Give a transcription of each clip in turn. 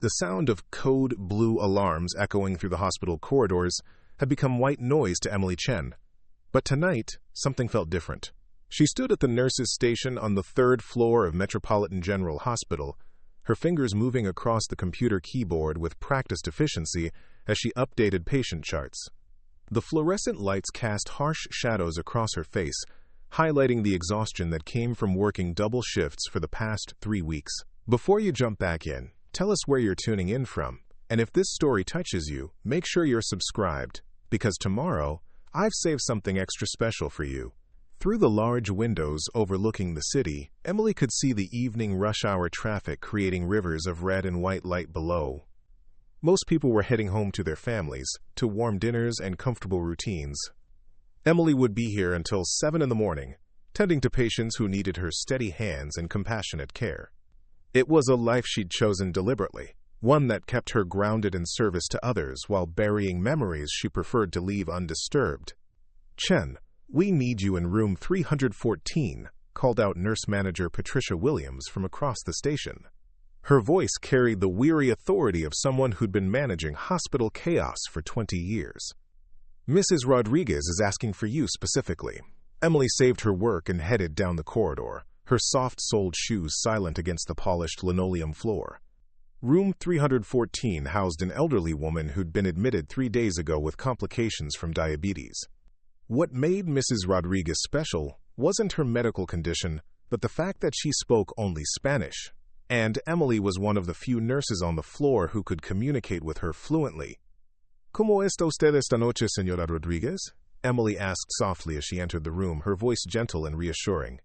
The sound of code blue alarms echoing through the hospital corridors had become white noise to Emily Chen. But tonight, something felt different. She stood at the nurses' station on the 3rd floor of Metropolitan General Hospital, her fingers moving across the computer keyboard with practiced efficiency as she updated patient charts. The fluorescent lights cast harsh shadows across her face, highlighting the exhaustion that came from working double shifts for the past 3 weeks. Before you jump back in, tell us where you're tuning in from, and if this story touches you, make sure you're subscribed, because tomorrow, I've saved something extra special for you. Through the large windows overlooking the city, Emily could see the evening rush hour traffic creating rivers of red and white light below. Most people were heading home to their families, to warm dinners and comfortable routines. Emily would be here until 7 in the morning, tending to patients who needed her steady hands and compassionate care. It was a life she'd chosen deliberately, one that kept her grounded in service to others while burying memories she preferred to leave undisturbed. "Chen, we need you in room 314, called out Nurse Manager Patricia Williams from across the station. Her voice carried the weary authority of someone who'd been managing hospital chaos for 20 years. "Mrs. Rodriguez is asking for you specifically." Emily saved her work and headed down the corridor, her soft-soled shoes silent against the polished linoleum floor. Room 314 housed an elderly woman who'd been admitted 3 days ago with complications from diabetes. What made Mrs. Rodriguez special wasn't her medical condition, but the fact that she spoke only Spanish. And Emily was one of the few nurses on the floor who could communicate with her fluently. "¿Cómo está usted esta noche, señora Rodriguez?" Emily asked softly as she entered the room, her voice gentle and reassuring.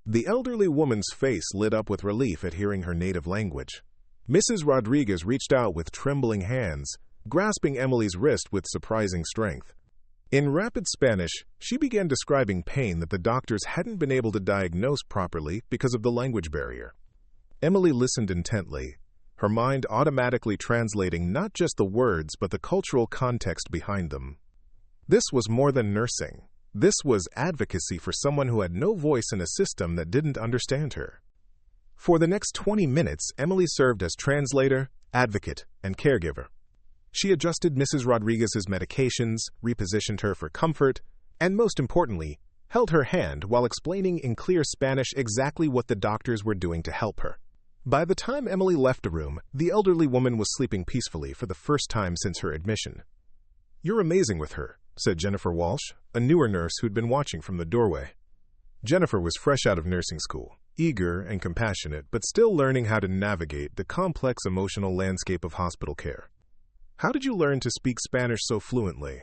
The elderly woman's face lit up with relief at hearing her native language. Mrs. Rodriguez reached out with trembling hands, grasping Emily's wrist with surprising strength. In rapid Spanish, she began describing pain that the doctors hadn't been able to diagnose properly because of the language barrier. Emily listened intently, her mind automatically translating not just the words but the cultural context behind them. This was more than nursing. This was advocacy for someone who had no voice in a system that didn't understand her. For the next 20 minutes, Emily served as translator, advocate, and caregiver. She adjusted Mrs. Rodriguez's medications, repositioned her for comfort, and most importantly, held her hand while explaining in clear Spanish exactly what the doctors were doing to help her. By the time Emily left the room, the elderly woman was sleeping peacefully for the first time since her admission. "You're amazing with her," said Jennifer Walsh, a newer nurse who'd been watching from the doorway. Jennifer was fresh out of nursing school, eager and compassionate, but still learning how to navigate the complex emotional landscape of hospital care. "How did you learn to speak Spanish so fluently?"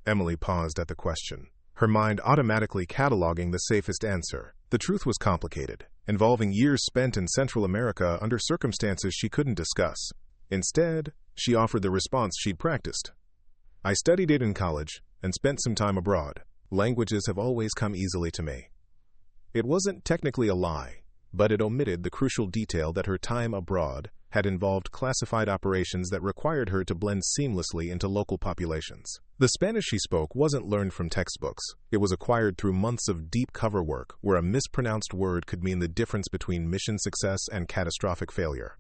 Emily paused at the question, her mind automatically cataloging the safest answer. The truth was complicated, involving years spent in Central America under circumstances she couldn't discuss. Instead, she offered the response she'd practiced. "I studied it in college and spent some time abroad. Languages have always come easily to me." It wasn't technically a lie, but it omitted the crucial detail that her time abroad had involved classified operations that required her to blend seamlessly into local populations. The Spanish she spoke wasn't learned from textbooks. It was acquired through months of deep cover work where a mispronounced word could mean the difference between mission success and catastrophic failure.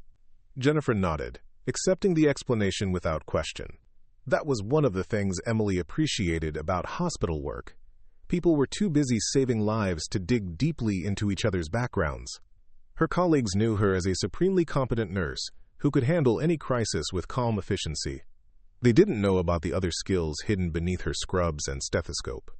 Jennifer nodded, accepting the explanation without question. That was one of the things Emily appreciated about hospital work. People were too busy saving lives to dig deeply into each other's backgrounds. Her colleagues knew her as a supremely competent nurse who could handle any crisis with calm efficiency. They didn't know about the other skills hidden beneath her scrubs and stethoscope.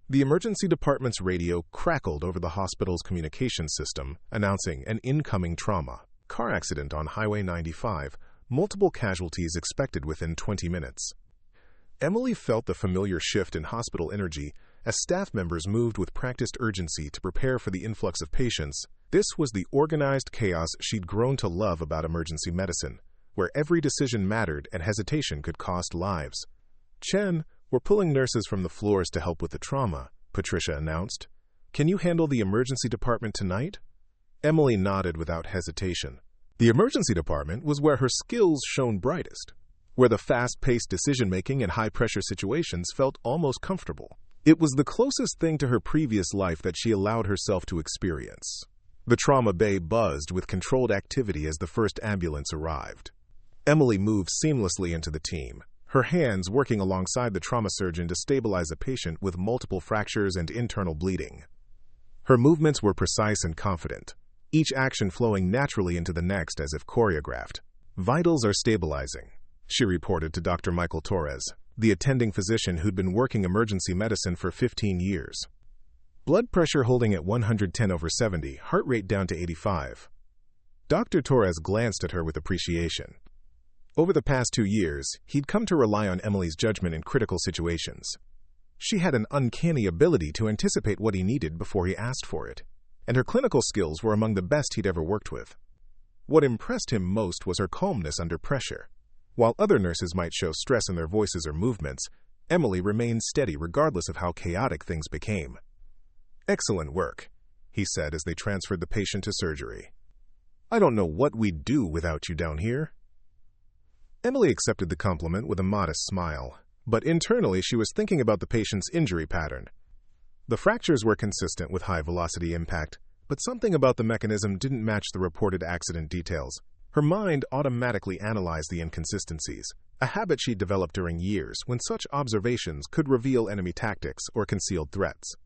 The emergency department's radio crackled over the hospital's communication system, announcing an incoming trauma. Car accident on Highway 95, multiple casualties expected within 20 minutes. Emily felt the familiar shift in hospital energy as staff members moved with practiced urgency to prepare for the influx of patients. This was the organized chaos she'd grown to love about emergency medicine, where every decision mattered and hesitation could cost lives. "Chen, we're pulling nurses from the floors to help with the trauma," Patricia announced. "Can you handle the emergency department tonight?" Emily nodded without hesitation. The emergency department was where her skills shone brightest, where the fast-paced decision-making in high-pressure situations felt almost comfortable. It was the closest thing to her previous life that she allowed herself to experience. The trauma bay buzzed with controlled activity as the first ambulance arrived. Emily moved seamlessly into the team, her hands working alongside the trauma surgeon to stabilize a patient with multiple fractures and internal bleeding. Her movements were precise and confident, each action flowing naturally into the next as if choreographed. "Vitals are stabilizing," she reported to Dr. Michael Torres, the attending physician who'd been working emergency medicine for 15 years. "Blood pressure holding at 110/70, heart rate down to 85. Dr. Torres glanced at her with appreciation. Over the past 2 years, he'd come to rely on Emily's judgment in critical situations. She had an uncanny ability to anticipate what he needed before he asked for it, and her clinical skills were among the best he'd ever worked with. What impressed him most was her calmness under pressure. While other nurses might show stress in their voices or movements, Emily remained steady regardless of how chaotic things became. "Excellent work," he said as they transferred the patient to surgery. "I don't know what we'd do without you down here." Emily accepted the compliment with a modest smile, but internally she was thinking about the patient's injury pattern. The fractures were consistent with high-velocity impact, but something about the mechanism didn't match the reported accident details. Her mind automatically analyzed the inconsistencies, a habit she'd developed during years when such observations could reveal enemy tactics or concealed threats.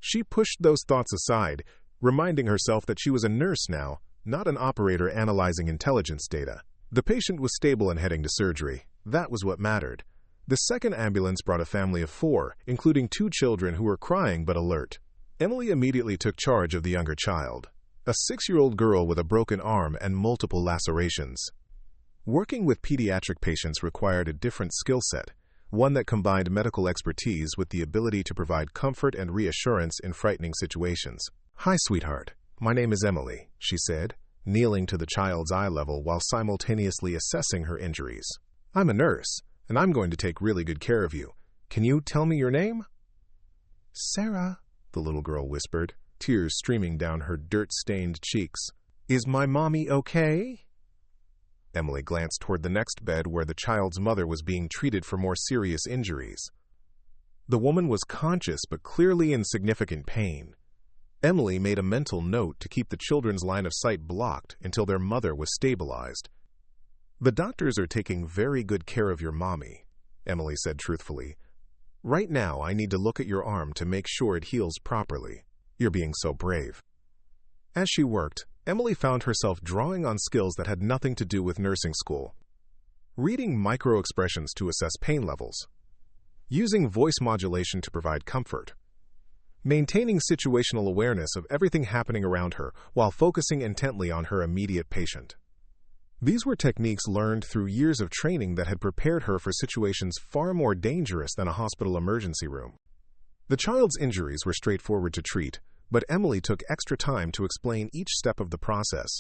She pushed those thoughts aside, reminding herself that she was a nurse now, not an operator analyzing intelligence data. The patient was stable and heading to surgery. That was what mattered. The second ambulance brought a family of 4, including 2 children who were crying but alert. Emily immediately took charge of the younger child, a 6-year-old girl with a broken arm and multiple lacerations. Working with pediatric patients required a different skill set, one that combined medical expertise with the ability to provide comfort and reassurance in frightening situations. "Hi, sweetheart. My name is Emily," she said, kneeling to the child's eye level while simultaneously assessing her injuries. "I'm a nurse, and I'm going to take really good care of you. Can you tell me your name?" "Sarah," the little girl whispered, tears streaming down her dirt-stained cheeks. "Is my mommy okay?" Emily glanced toward the next bed where the child's mother was being treated for more serious injuries. The woman was conscious but clearly in significant pain. Emily made a mental note to keep the children's line of sight blocked until their mother was stabilized. "The doctors are taking very good care of your mommy," Emily said truthfully. "Right now, I need to look at your arm to make sure it heals properly. You're being so brave." As she worked, Emily found herself drawing on skills that had nothing to do with nursing school. Reading micro-expressions to assess pain levels. Using voice modulation to provide comfort. Maintaining situational awareness of everything happening around her while focusing intently on her immediate patient. These were techniques learned through years of training that had prepared her for situations far more dangerous than a hospital emergency room. The child's injuries were straightforward to treat, but Emily took extra time to explain each step of the process.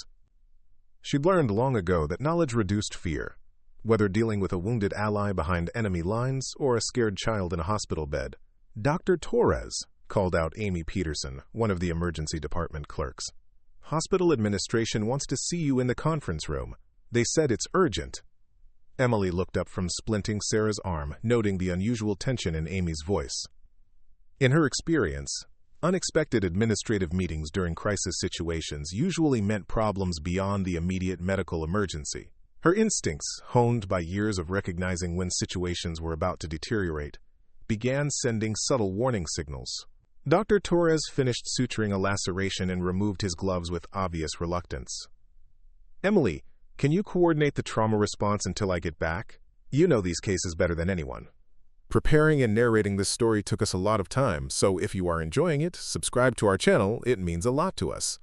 She'd learned long ago that knowledge reduced fear, whether dealing with a wounded ally behind enemy lines or a scared child in a hospital bed. "Dr. Torres," called out Amy Peterson, one of the emergency department clerks. "Hospital administration wants to see you in the conference room. They said it's urgent." Emily looked up from splinting Sarah's arm, noting the unusual tension in Amy's voice. In her experience, unexpected administrative meetings during crisis situations usually meant problems beyond the immediate medical emergency. Her instincts, honed by years of recognizing when situations were about to deteriorate, began sending subtle warning signals. Dr. Torres finished suturing a laceration and removed his gloves with obvious reluctance. "Emily, can you coordinate the trauma response until I get back? You know these cases better than anyone." Preparing and narrating this story took us a lot of time, so if you are enjoying it, subscribe to our channel. It means a lot to us.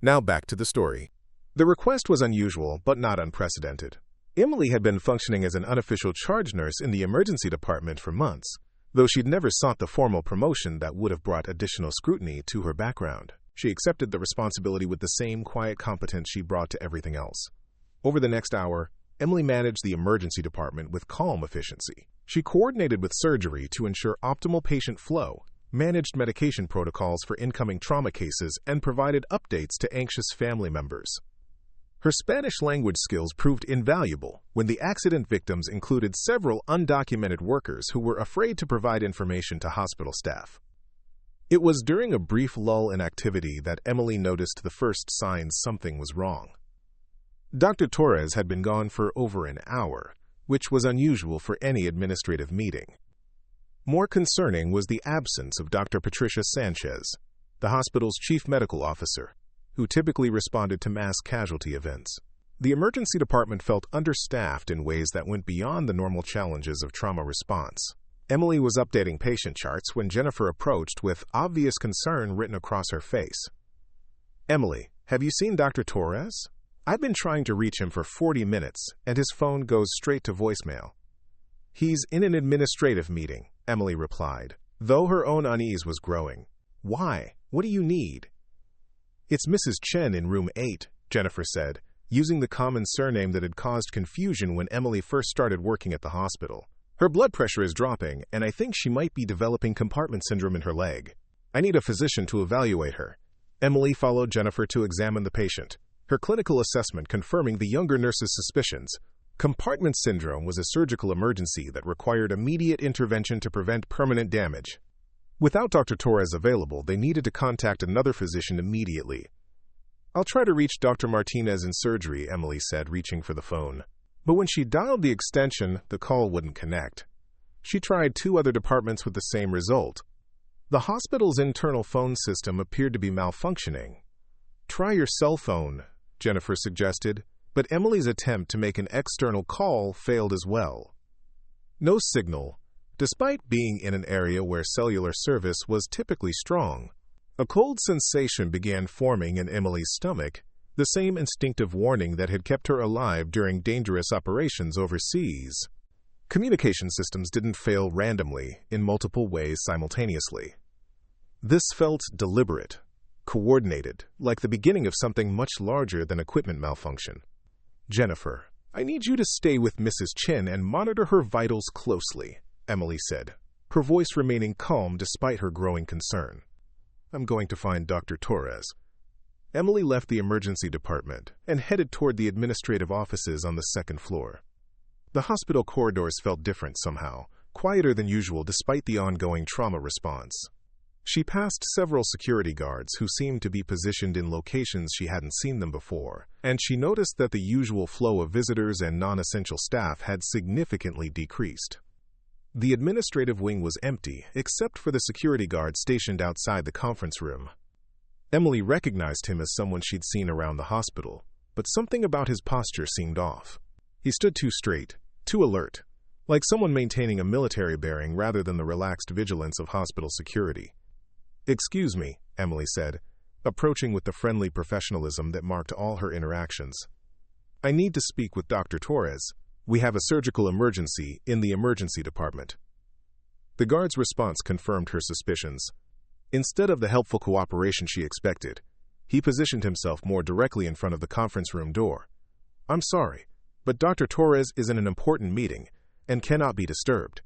Now back to the story. The request was unusual, but not unprecedented. Emily had been functioning as an unofficial charge nurse in the emergency department for months, though she'd never sought the formal promotion that would have brought additional scrutiny to her background. She accepted the responsibility with the same quiet competence she brought to everything else. Over the next hour, Emily managed the emergency department with calm efficiency. She coordinated with surgery to ensure optimal patient flow, managed medication protocols for incoming trauma cases, and provided updates to anxious family members. Her Spanish language skills proved invaluable when the accident victims included several undocumented workers who were afraid to provide information to hospital staff. It was during a brief lull in activity that Emily noticed the first signs something was wrong. Dr. Torres had been gone for over an hour, which was unusual for any administrative meeting. More concerning was the absence of Dr. Patricia Sanchez, the hospital's chief medical officer, who typically responded to mass casualty events. The emergency department felt understaffed in ways that went beyond the normal challenges of trauma response. Emily was updating patient charts when Jennifer approached with obvious concern written across her face. "Emily, have you seen Dr. Torres? I've been trying to reach him for 40 minutes, and his phone goes straight to voicemail." "He's in an administrative meeting," Emily replied, though her own unease was growing. "Why? What do you need?" "It's Mrs. Chen in room 8, Jennifer said, using the common surname that had caused confusion when Emily first started working at the hospital. "Her blood pressure is dropping, and I think she might be developing compartment syndrome in her leg. I need a physician to evaluate her." Emily followed Jennifer to examine the patient, her clinical assessment confirming the younger nurse's suspicions. Compartment syndrome was a surgical emergency that required immediate intervention to prevent permanent damage. Without Dr. Torres available, they needed to contact another physician immediately. "I'll try to reach Dr. Martinez in surgery," Emily said, reaching for the phone. But when she dialed the extension, the call wouldn't connect. She tried 2 other departments with the same result. The hospital's internal phone system appeared to be malfunctioning. "Try your cell phone," Jennifer suggested, but Emily's attempt to make an external call failed as well. No signal, despite being in an area where cellular service was typically strong. A cold sensation began forming in Emily's stomach, the same instinctive warning that had kept her alive during dangerous operations overseas. Communication systems didn't fail randomly in multiple ways simultaneously. This felt deliberate, coordinated, like the beginning of something much larger than equipment malfunction. "Jennifer, I need you to stay with Mrs. Chen and monitor her vitals closely," Emily said, her voice remaining calm despite her growing concern. "I'm going to find Dr. Torres." Emily left the emergency department and headed toward the administrative offices on the 2nd floor. The hospital corridors felt different somehow, quieter than usual despite the ongoing trauma response. She passed several security guards who seemed to be positioned in locations she hadn't seen them before, and she noticed that the usual flow of visitors and non-essential staff had significantly decreased. The administrative wing was empty, except for the security guard stationed outside the conference room. Emily recognized him as someone she'd seen around the hospital, but something about his posture seemed off. He stood too straight, too alert, like someone maintaining a military bearing rather than the relaxed vigilance of hospital security. "Excuse me," Emily said, approaching with the friendly professionalism that marked all her interactions. "I need to speak with Dr. Torres. We have a surgical emergency in the emergency department." The guard's response confirmed her suspicions. Instead of the helpful cooperation she expected, he positioned himself more directly in front of the conference room door. "I'm sorry, but Dr. Torres is in an important meeting and cannot be disturbed."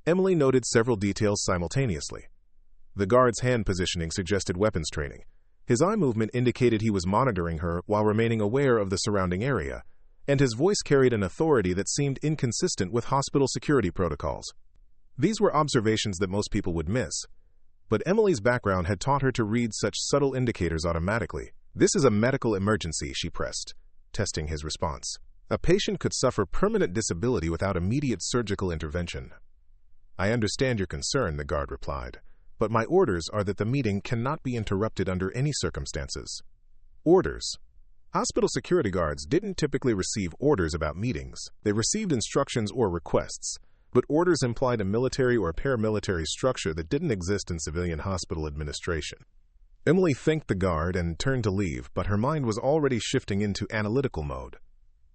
Emily noted several details simultaneously. The guard's hand positioning suggested weapons training. His eye movement indicated he was monitoring her while remaining aware of the surrounding area, and his voice carried an authority that seemed inconsistent with hospital security protocols. These were observations that most people would miss, but Emily's background had taught her to read such subtle indicators automatically. "This is a medical emergency," she pressed, testing his response. "A patient could suffer permanent disability without immediate surgical intervention." "I understand your concern," the guard replied, "but my orders are that the meeting cannot be interrupted under any circumstances." Orders? Hospital security guards didn't typically receive orders about meetings. They received instructions or requests, but orders implied a military or paramilitary structure that didn't exist in civilian hospital administration. Emily thanked the guard and turned to leave, but her mind was already shifting into analytical mode.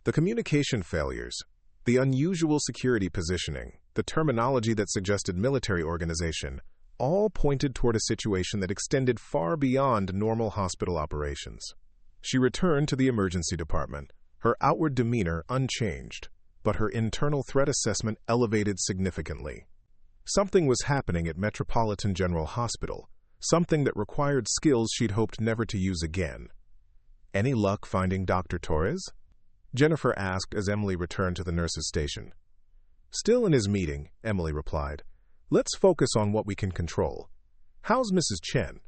The communication failures, the unusual security positioning, the terminology that suggested military organization, all pointed toward a situation that extended far beyond normal hospital operations. She returned to the emergency department, her outward demeanor unchanged, but her internal threat assessment elevated significantly. Something was happening at Metropolitan General Hospital, something that required skills she'd hoped never to use again. "Any luck finding Dr. Torres?" Jennifer asked as Emily returned to the nurse's station. "Still in his meeting," Emily replied. "Let's focus on what we can control. How's Mrs. Chen?"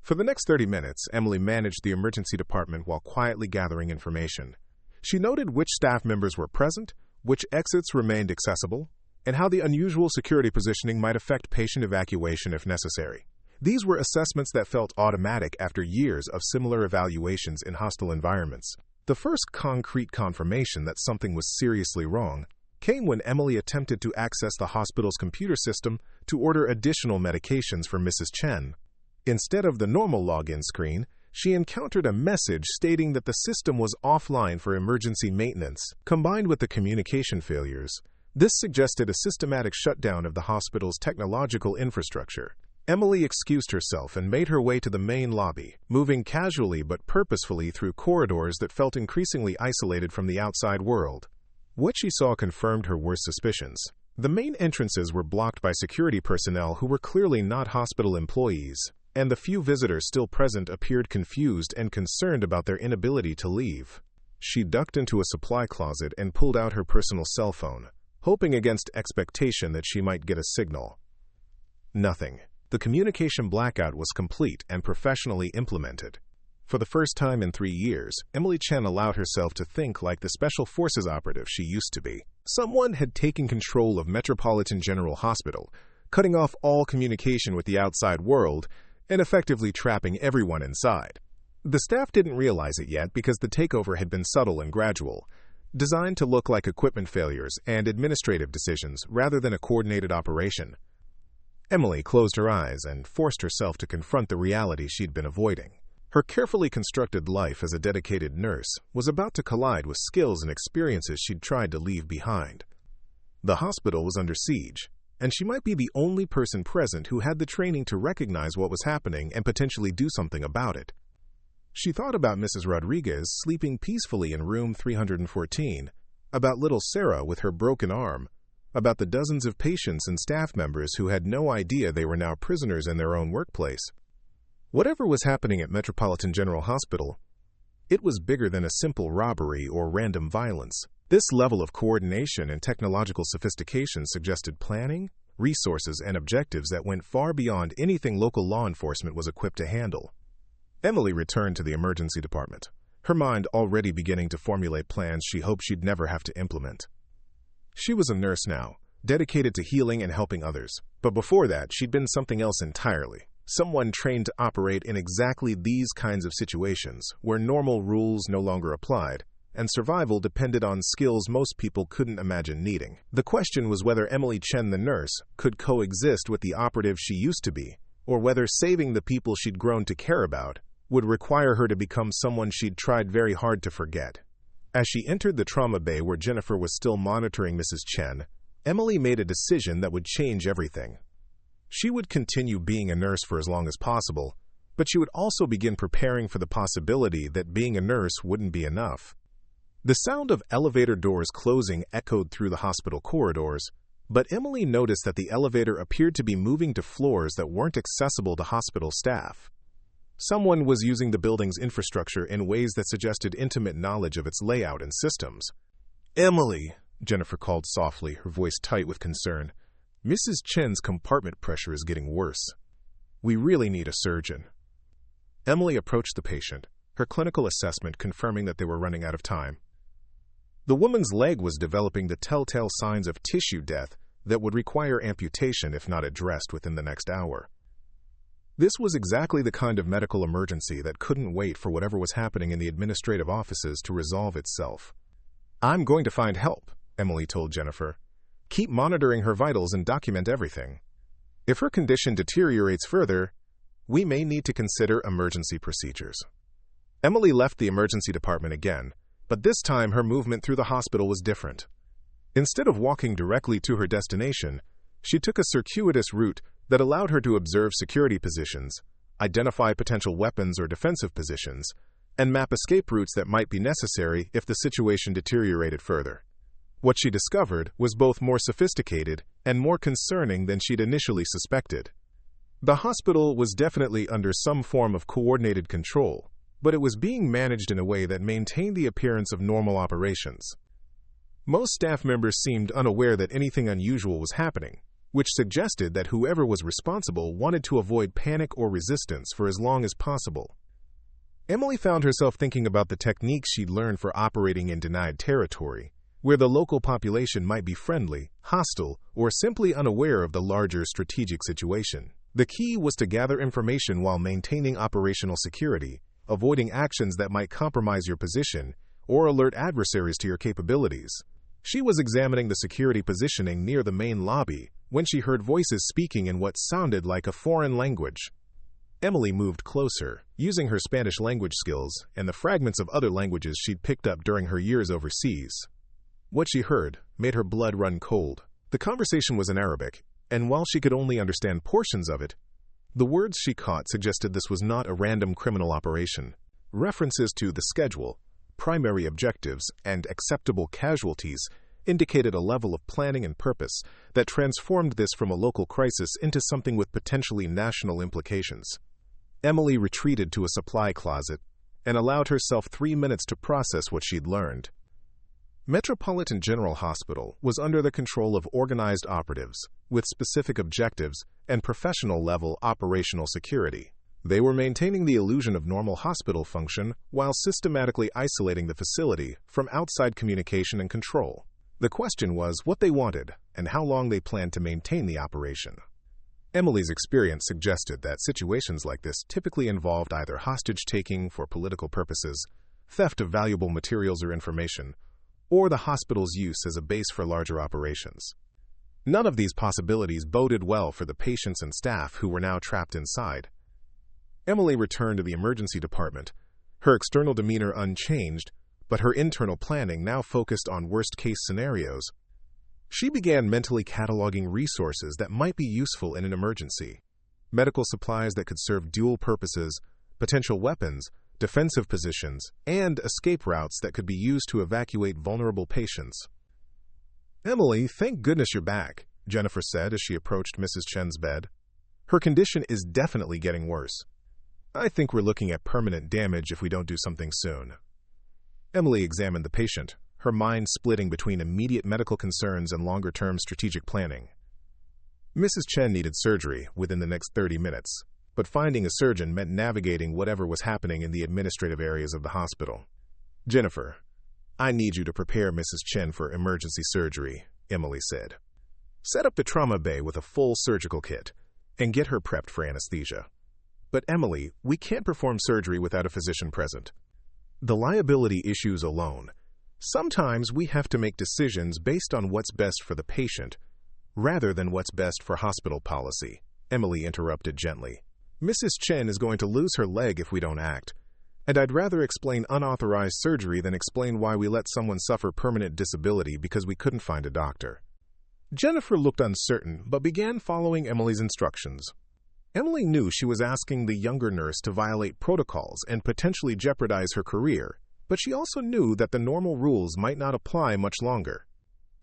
For the next 30 minutes, Emily managed the emergency department while quietly gathering information. She noted which staff members were present, which exits remained accessible, and how the unusual security positioning might affect patient evacuation if necessary. These were assessments that felt automatic after years of similar evaluations in hostile environments. The first concrete confirmation that something was seriously wrong came when Emily attempted to access the hospital's computer system to order additional medications for Mrs. Chen. Instead of the normal login screen, she encountered a message stating that the system was offline for emergency maintenance. Combined with the communication failures, this suggested a systematic shutdown of the hospital's technological infrastructure. Emily excused herself and made her way to the main lobby, moving casually but purposefully through corridors that felt increasingly isolated from the outside world. What she saw confirmed her worst suspicions. The main entrances were blocked by security personnel who were clearly not hospital employees, and the few visitors still present appeared confused and concerned about their inability to leave. She ducked into a supply closet and pulled out her personal cell phone, hoping against expectation that she might get a signal. Nothing. The communication blackout was complete and professionally implemented. For the first time in 3 years, Emily Chen allowed herself to think like the Special Forces operative she used to be. Someone had taken control of Metropolitan General Hospital, cutting off all communication with the outside world and effectively trapping everyone inside. The staff didn't realize it yet because the takeover had been subtle and gradual, designed to look like equipment failures and administrative decisions rather than a coordinated operation. Emily closed her eyes and forced herself to confront the reality she'd been avoiding. Her carefully constructed life as a dedicated nurse was about to collide with skills and experiences she'd tried to leave behind. The hospital was under siege, and she might be the only person present who had the training to recognize what was happening and potentially do something about it. She thought about Mrs. Rodriguez sleeping peacefully in room 314, about little Sarah with her broken arm, about the dozens of patients and staff members who had no idea they were now prisoners in their own workplace. Whatever was happening at Metropolitan General Hospital, it was bigger than a simple robbery or random violence. This level of coordination and technological sophistication suggested planning, resources, and objectives that went far beyond anything local law enforcement was equipped to handle. Emily returned to the emergency department, her mind already beginning to formulate plans she hoped she'd never have to implement. She was a nurse now, dedicated to healing and helping others, but before that she'd been something else entirely. Someone trained to operate in exactly these kinds of situations, where normal rules no longer applied, and survival depended on skills most people couldn't imagine needing. The question was whether Emily Chen the nurse could coexist with the operative she used to be, or whether saving the people she'd grown to care about would require her to become someone she'd tried very hard to forget. As she entered the trauma bay where Jennifer was still monitoring Mrs. Chen, Emily made a decision that would change everything. She would continue being a nurse for as long as possible, but she would also begin preparing for the possibility that being a nurse wouldn't be enough. The sound of elevator doors closing echoed through the hospital corridors, but Emily noticed that the elevator appeared to be moving to floors that weren't accessible to hospital staff. Someone was using the building's infrastructure in ways that suggested intimate knowledge of its layout and systems. "Emily," Jennifer called softly, her voice tight with concern. "Mrs. Chen's compartment pressure is getting worse. We really need a surgeon." Emily approached the patient, her clinical assessment confirming that they were running out of time. The woman's leg was developing the telltale signs of tissue death that would require amputation if not addressed within the next hour. This was exactly the kind of medical emergency that couldn't wait for whatever was happening in the administrative offices to resolve itself. "I'm going to find help," Emily told Jennifer. "Keep monitoring her vitals and document everything. If her condition deteriorates further, we may need to consider emergency procedures." Emily left the emergency department again, but this time her movement through the hospital was different. Instead of walking directly to her destination, she took a circuitous route that allowed her to observe security positions, identify potential weapons or defensive positions, and map escape routes that might be necessary if the situation deteriorated further. What she discovered was both more sophisticated and more concerning than she'd initially suspected. The hospital was definitely under some form of coordinated control, but it was being managed in a way that maintained the appearance of normal operations. Most staff members seemed unaware that anything unusual was happening, which suggested that whoever was responsible wanted to avoid panic or resistance for as long as possible. Emily found herself thinking about the techniques she'd learned for operating in denied territory, where the local population might be friendly, hostile, or simply unaware of the larger strategic situation. The key was to gather information while maintaining operational security, avoiding actions that might compromise your position or alert adversaries to your capabilities. She was examining the security positioning near the main lobby when she heard voices speaking in what sounded like a foreign language. Emily moved closer, using her Spanish language skills and the fragments of other languages she'd picked up during her years overseas. What she heard made her blood run cold. The conversation was in Arabic, and while she could only understand portions of it, the words she caught suggested this was not a random criminal operation. References to the schedule, primary objectives, and acceptable casualties indicated a level of planning and purpose that transformed this from a local crisis into something with potentially national implications. Emily retreated to a supply closet and allowed herself 3 minutes to process what she'd learned. Metropolitan General Hospital was under the control of organized operatives with specific objectives and professional-level operational security. They were maintaining the illusion of normal hospital function while systematically isolating the facility from outside communication and control. The question was what they wanted and how long they planned to maintain the operation. Emily's experience suggested that situations like this typically involved either hostage-taking for political purposes, theft of valuable materials or information, or the hospital's use as a base for larger operations. None of these possibilities boded well for the patients and staff who were now trapped inside. Emily returned to the emergency department, her external demeanor unchanged, but her internal planning now focused on worst-case scenarios. She began mentally cataloging resources that might be useful in an emergency: medical supplies that could serve dual purposes, potential weapons, defensive positions, and escape routes that could be used to evacuate vulnerable patients. "Emily, thank goodness you're back," Jennifer said as she approached Mrs. Chen's bed. "Her condition is definitely getting worse. I think we're looking at permanent damage if we don't do something soon." Emily examined the patient, her mind splitting between immediate medical concerns and longer-term strategic planning. Mrs. Chen needed surgery within the next 30 minutes, but finding a surgeon meant navigating whatever was happening in the administrative areas of the hospital. "Jennifer, I need you to prepare Mrs. Chen for emergency surgery," Emily said. "Set up the trauma bay with a full surgical kit and get her prepped for anesthesia." "But Emily, we can't perform surgery without a physician present." "The liability issues alone. Sometimes we have to make decisions based on what's best for the patient, rather than what's best for hospital policy," Emily interrupted gently. "Mrs. Chen is going to lose her leg if we don't act, and I'd rather explain unauthorized surgery than explain why we let someone suffer permanent disability because we couldn't find a doctor." Jennifer looked uncertain, but began following Emily's instructions. Emily knew she was asking the younger nurse to violate protocols and potentially jeopardize her career, but she also knew that the normal rules might not apply much longer.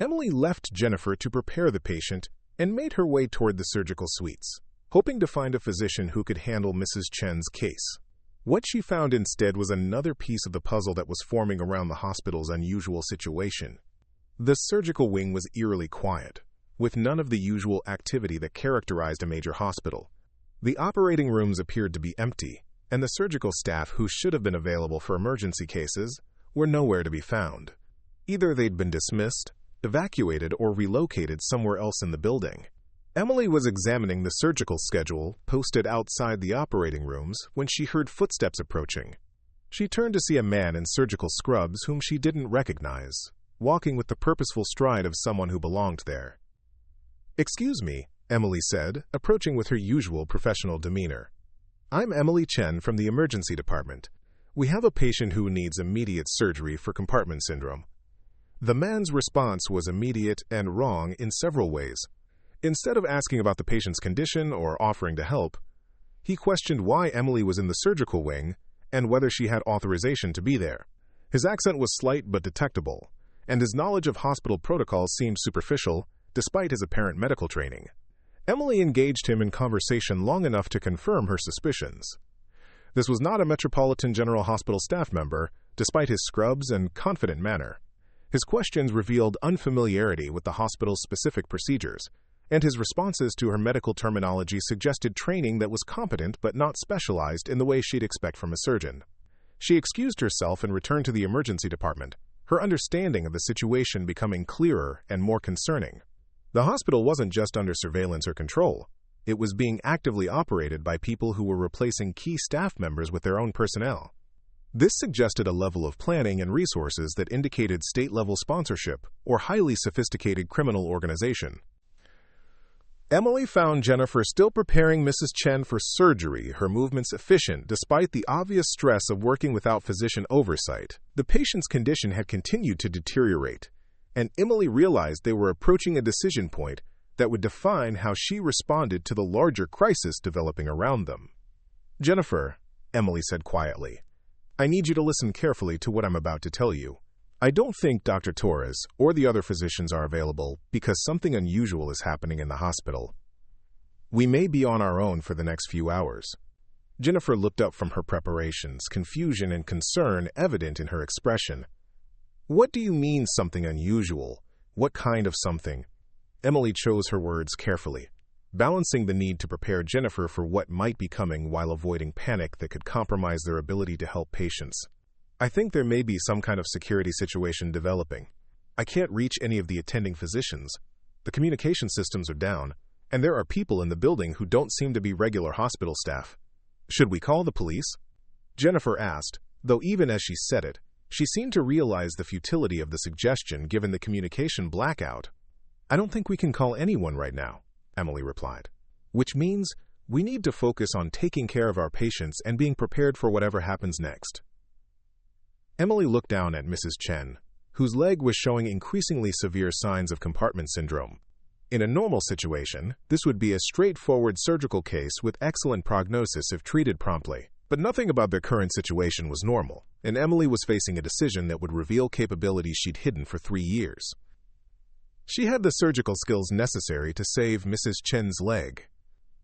Emily left Jennifer to prepare the patient and made her way toward the surgical suites, hoping to find a physician who could handle Mrs. Chen's case. What she found instead was another piece of the puzzle that was forming around the hospital's unusual situation. The surgical wing was eerily quiet, with none of the usual activity that characterized a major hospital. The operating rooms appeared to be empty, and the surgical staff who should have been available for emergency cases were nowhere to be found. Either they'd been dismissed, evacuated, or relocated somewhere else in the building. Emily was examining the surgical schedule posted outside the operating rooms when she heard footsteps approaching. She turned to see a man in surgical scrubs whom she didn't recognize, walking with the purposeful stride of someone who belonged there. "Excuse me," Emily said, approaching with her usual professional demeanor. "I'm Emily Chen from the emergency department. We have a patient who needs immediate surgery for compartment syndrome." The man's response was immediate and wrong in several ways. Instead of asking about the patient's condition or offering to help, he questioned why Emily was in the surgical wing and whether she had authorization to be there. His accent was slight but detectable, and his knowledge of hospital protocols seemed superficial, despite his apparent medical training. Emily engaged him in conversation long enough to confirm her suspicions. This was not a Metropolitan General Hospital staff member, despite his scrubs and confident manner. His questions revealed unfamiliarity with the hospital's specific procedures, and his responses to her medical terminology suggested training that was competent but not specialized in the way she'd expect from a surgeon. She excused herself and returned to the emergency department, her understanding of the situation becoming clearer and more concerning. The hospital wasn't just under surveillance or control. It was being actively operated by people who were replacing key staff members with their own personnel. This suggested a level of planning and resources that indicated state-level sponsorship or highly sophisticated criminal organization. Emily found Jennifer still preparing Mrs. Chen for surgery, her movements efficient despite the obvious stress of working without physician oversight. The patient's condition had continued to deteriorate, and Emily realized they were approaching a decision point that would define how she responded to the larger crisis developing around them. "Jennifer," Emily said quietly, "I need you to listen carefully to what I'm about to tell you. I don't think Dr. Torres or the other physicians are available because something unusual is happening in the hospital. We may be on our own for the next few hours." Jennifer looked up from her preparations, confusion and concern evident in her expression. "What do you mean something unusual? What kind of something?" Emily chose her words carefully, balancing the need to prepare Jennifer for what might be coming while avoiding panic that could compromise their ability to help patients. "I think there may be some kind of security situation developing. I can't reach any of the attending physicians. The communication systems are down, and there are people in the building who don't seem to be regular hospital staff. Should we call the police?" Jennifer asked, though even as she said it, she seemed to realize the futility of the suggestion given the communication blackout. "I don't think we can call anyone right now," Emily replied. "Which means we need to focus on taking care of our patients and being prepared for whatever happens next." Emily looked down at Mrs. Chen, whose leg was showing increasingly severe signs of compartment syndrome. In a normal situation, this would be a straightforward surgical case with excellent prognosis if treated promptly. But nothing about their current situation was normal, and Emily was facing a decision that would reveal capabilities she'd hidden for 3 years. She had the surgical skills necessary to save Mrs. Chen's leg.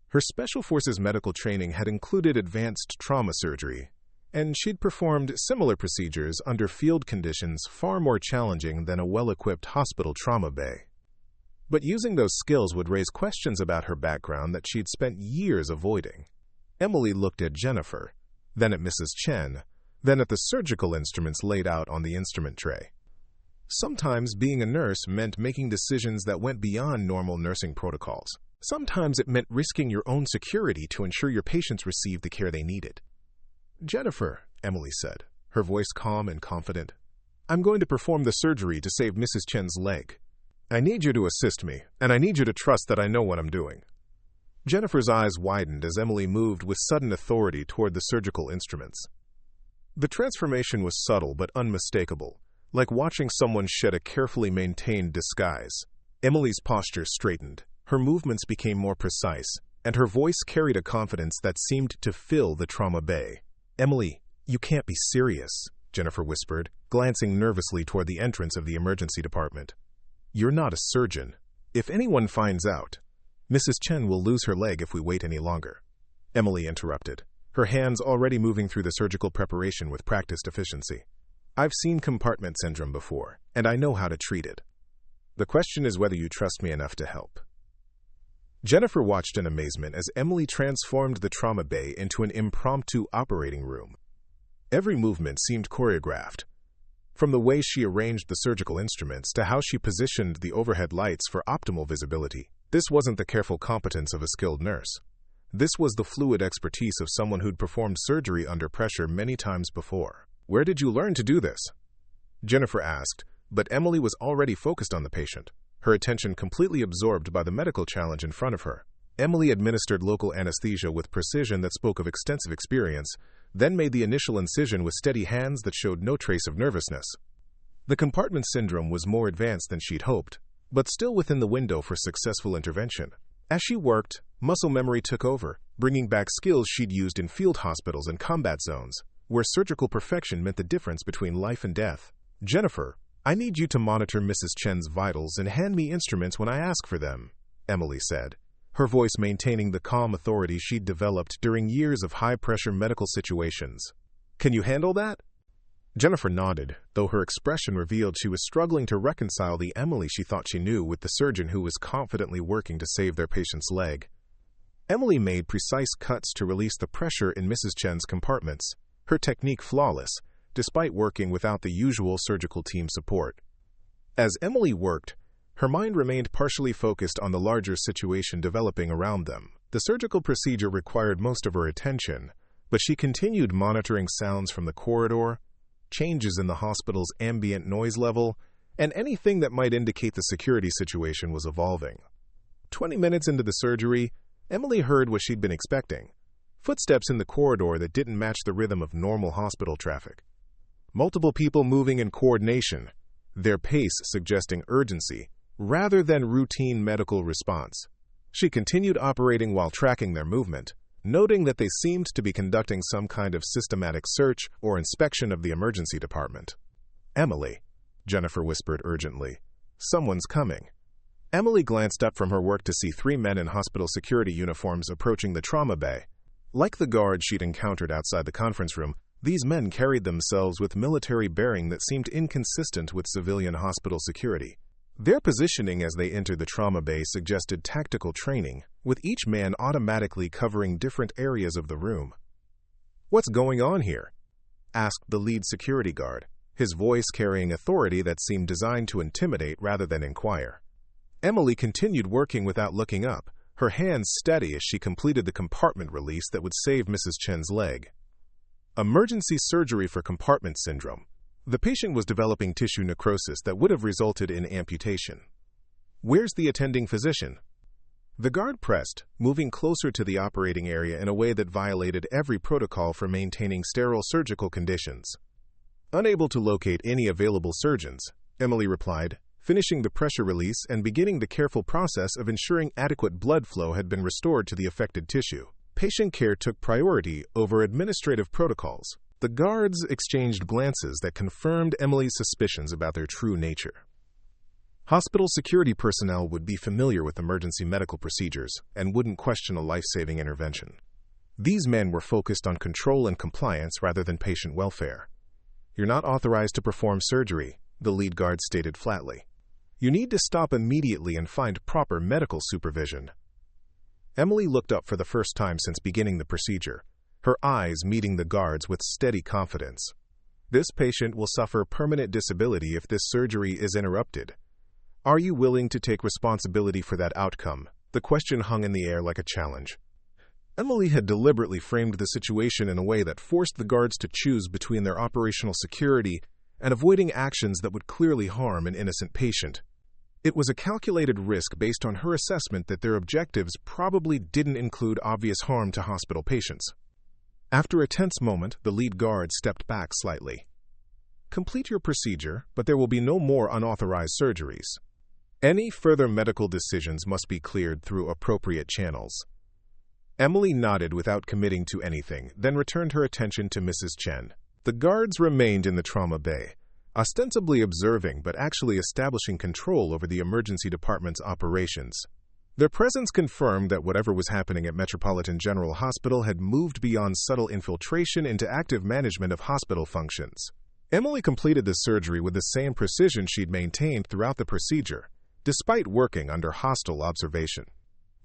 Her Special Forces medical training had included advanced trauma surgery, and she'd performed similar procedures under field conditions far more challenging than a well-equipped hospital trauma bay. But using those skills would raise questions about her background that she'd spent years avoiding. Emily looked at Jennifer, then at Mrs. Chen, then at the surgical instruments laid out on the instrument tray. Sometimes being a nurse meant making decisions that went beyond normal nursing protocols. Sometimes it meant risking your own security to ensure your patients received the care they needed. "Jennifer," Emily said, her voice calm and confident, "I'm going to perform the surgery to save Mrs. Chen's leg. I need you to assist me, and I need you to trust that I know what I'm doing." Jennifer's eyes widened as Emily moved with sudden authority toward the surgical instruments. The transformation was subtle but unmistakable, like watching someone shed a carefully maintained disguise. Emily's posture straightened, her movements became more precise, and her voice carried a confidence that seemed to fill the trauma bay. "Emily, you can't be serious," Jennifer whispered, glancing nervously toward the entrance of the emergency department. "You're not a surgeon. If anyone finds out, Mrs. Chen will lose her leg if we wait any longer." Emily interrupted, her hands already moving through the surgical preparation with practiced efficiency. "I've seen compartment syndrome before, and I know how to treat it. The question is whether you trust me enough to help." Jennifer watched in amazement as Emily transformed the trauma bay into an impromptu operating room. Every movement seemed choreographed, from the way she arranged the surgical instruments to how she positioned the overhead lights for optimal visibility. This wasn't the careful competence of a skilled nurse. This was the fluid expertise of someone who'd performed surgery under pressure many times before. "Where did you learn to do this?" Jennifer asked, but Emily was already focused on the patient, her attention completely absorbed by the medical challenge in front of her. Emily administered local anesthesia with precision that spoke of extensive experience, then made the initial incision with steady hands that showed no trace of nervousness. The compartment syndrome was more advanced than she'd hoped, but still within the window for successful intervention. As she worked, muscle memory took over, bringing back skills she'd used in field hospitals and combat zones, where surgical perfection meant the difference between life and death. "Jennifer, I need you to monitor Mrs. Chen's vitals and hand me instruments when I ask for them," Emily said, her voice maintaining the calm authority she'd developed during years of high-pressure medical situations. "Can you handle that?" Jennifer nodded, though her expression revealed she was struggling to reconcile the Emily she thought she knew with the surgeon who was confidently working to save their patient's leg. Emily made precise cuts to release the pressure in Mrs. Chen's compartments, her technique flawless, despite working without the usual surgical team support. As Emily worked, her mind remained partially focused on the larger situation developing around them. The surgical procedure required most of her attention, but she continued monitoring sounds from the corridor, changes in the hospital's ambient noise level, and anything that might indicate the security situation was evolving. 20 minutes into the surgery, Emily heard what she'd been expecting: footsteps in the corridor that didn't match the rhythm of normal hospital traffic. Multiple people moving in coordination, their pace suggesting urgency rather than routine medical response. She continued operating while tracking their movement, noting that they seemed to be conducting some kind of systematic search or inspection of the emergency department. "Emily," Jennifer whispered urgently. "Someone's coming." Emily glanced up from her work to see 3 men in hospital security uniforms approaching the trauma bay. Like the guards she'd encountered outside the conference room, these men carried themselves with military bearing that seemed inconsistent with civilian hospital security. Their positioning as they entered the trauma bay suggested tactical training, with each man automatically covering different areas of the room. "What's going on here?" asked the lead security guard, his voice carrying authority that seemed designed to intimidate rather than inquire. Emily continued working without looking up, her hands steady as she completed the compartment release that would save Mrs. Chen's leg. Emergency surgery for compartment syndrome. The patient was developing tissue necrosis that would have resulted in amputation. "Where's the attending physician?" The guard pressed, moving closer to the operating area in a way that violated every protocol for maintaining sterile surgical conditions. "Unable to locate any available surgeons," Emily replied, finishing the pressure release and beginning the careful process of ensuring adequate blood flow had been restored to the affected tissue. Patient care took priority over administrative protocols. The guards exchanged glances that confirmed Emily's suspicions about their true nature. Hospital security personnel would be familiar with emergency medical procedures and wouldn't question a life-saving intervention. These men were focused on control and compliance rather than patient welfare. "You're not authorized to perform surgery," the lead guard stated flatly. "You need to stop immediately and find proper medical supervision." Emily looked up for the first time since beginning the procedure, her eyes meeting the guards with steady confidence. "This patient will suffer permanent disability if this surgery is interrupted. Are you willing to take responsibility for that outcome?" The question hung in the air like a challenge. Emily had deliberately framed the situation in a way that forced the guards to choose between their operational security and avoiding actions that would clearly harm an innocent patient. It was a calculated risk based on her assessment that their objectives probably didn't include obvious harm to hospital patients. After a tense moment, the lead guard stepped back slightly. "Complete your procedure, but there will be no more unauthorized surgeries. Any further medical decisions must be cleared through appropriate channels." Emily nodded without committing to anything, then returned her attention to Mrs. Chen. The guards remained in the trauma bay, ostensibly observing but actually establishing control over the emergency department's operations. Their presence confirmed that whatever was happening at Metropolitan General Hospital had moved beyond subtle infiltration into active management of hospital functions. Emily completed the surgery with the same precision she'd maintained throughout the procedure, despite working under hostile observation.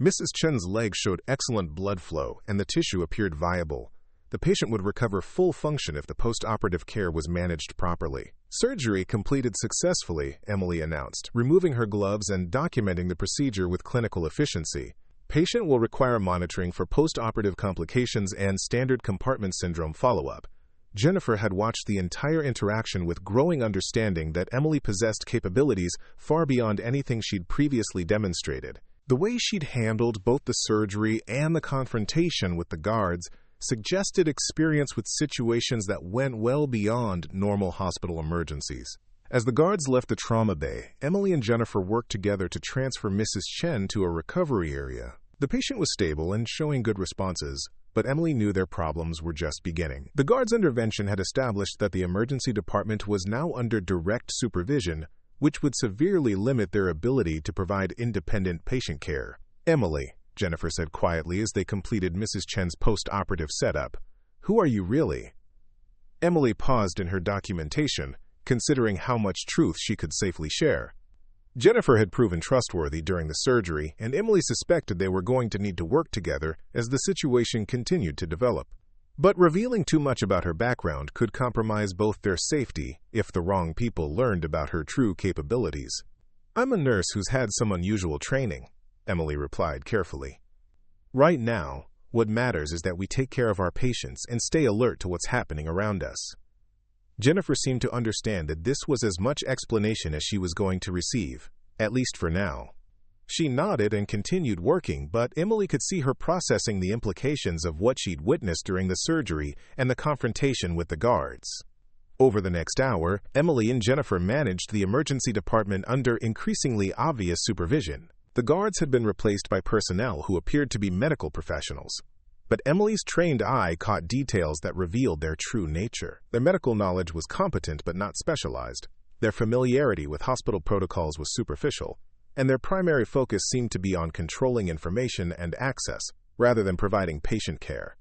Mrs. Chen's leg showed excellent blood flow and the tissue appeared viable. The patient would recover full function if the post-operative care was managed properly. "Surgery completed successfully," Emily announced, removing her gloves and documenting the procedure with clinical efficiency. "Patient will require monitoring for post-operative complications and standard compartment syndrome follow-up." Jennifer had watched the entire interaction with growing understanding that Emily possessed capabilities far beyond anything she'd previously demonstrated. The way she'd handled both the surgery and the confrontation with the guards suggested experience with situations that went well beyond normal hospital emergencies. As the guards left the trauma bay, Emily and Jennifer worked together to transfer Mrs. Chen to a recovery area. The patient was stable and showing good responses, but Emily knew their problems were just beginning. The guards' intervention had established that the emergency department was now under direct supervision, which would severely limit their ability to provide independent patient care. "Emily," Jennifer said quietly as they completed Mrs. Chen's post-operative setup, "who are you really?" Emily paused in her documentation, considering how much truth she could safely share. Jennifer had proven trustworthy during the surgery, and Emily suspected they were going to need to work together as the situation continued to develop. But revealing too much about her background could compromise both their safety if the wrong people learned about her true capabilities. "I'm a nurse who's had some unusual training," Emily replied carefully. "Right now, what matters is that we take care of our patients and stay alert to what's happening around us." Jennifer seemed to understand that this was as much explanation as she was going to receive, at least for now. She nodded and continued working, but Emily could see her processing the implications of what she'd witnessed during the surgery and the confrontation with the guards. Over the next hour, Emily and Jennifer managed the emergency department under increasingly obvious supervision. The guards had been replaced by personnel who appeared to be medical professionals. But Emily's trained eye caught details that revealed their true nature. Their medical knowledge was competent but not specialized. Their familiarity with hospital protocols was superficial, and their primary focus seemed to be on controlling information and access, rather than providing patient care.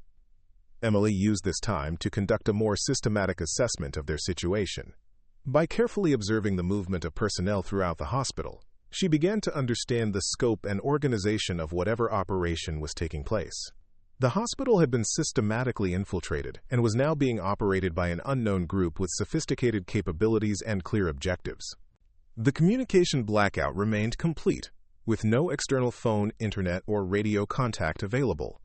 Emily used this time to conduct a more systematic assessment of their situation. By carefully observing the movement of personnel throughout the hospital, she began to understand the scope and organization of whatever operation was taking place. The hospital had been systematically infiltrated and was now being operated by an unknown group with sophisticated capabilities and clear objectives. The communication blackout remained complete, with no external phone, internet, or radio contact available.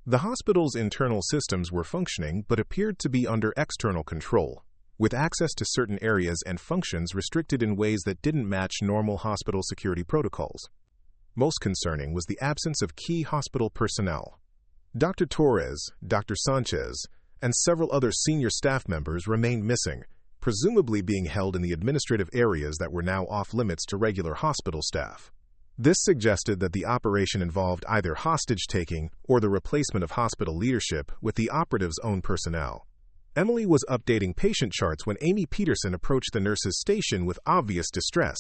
The hospital's internal systems were functioning but appeared to be under external control, with access to certain areas and functions restricted in ways that didn't match normal hospital security protocols. Most concerning was the absence of key hospital personnel. Dr. Torres, Dr. Sanchez, and several other senior staff members remained missing, presumably being held in the administrative areas that were now off-limits to regular hospital staff. This suggested that the operation involved either hostage-taking or the replacement of hospital leadership with the operative's own personnel. Emily was updating patient charts when Amy Peterson approached the nurse's station with obvious distress.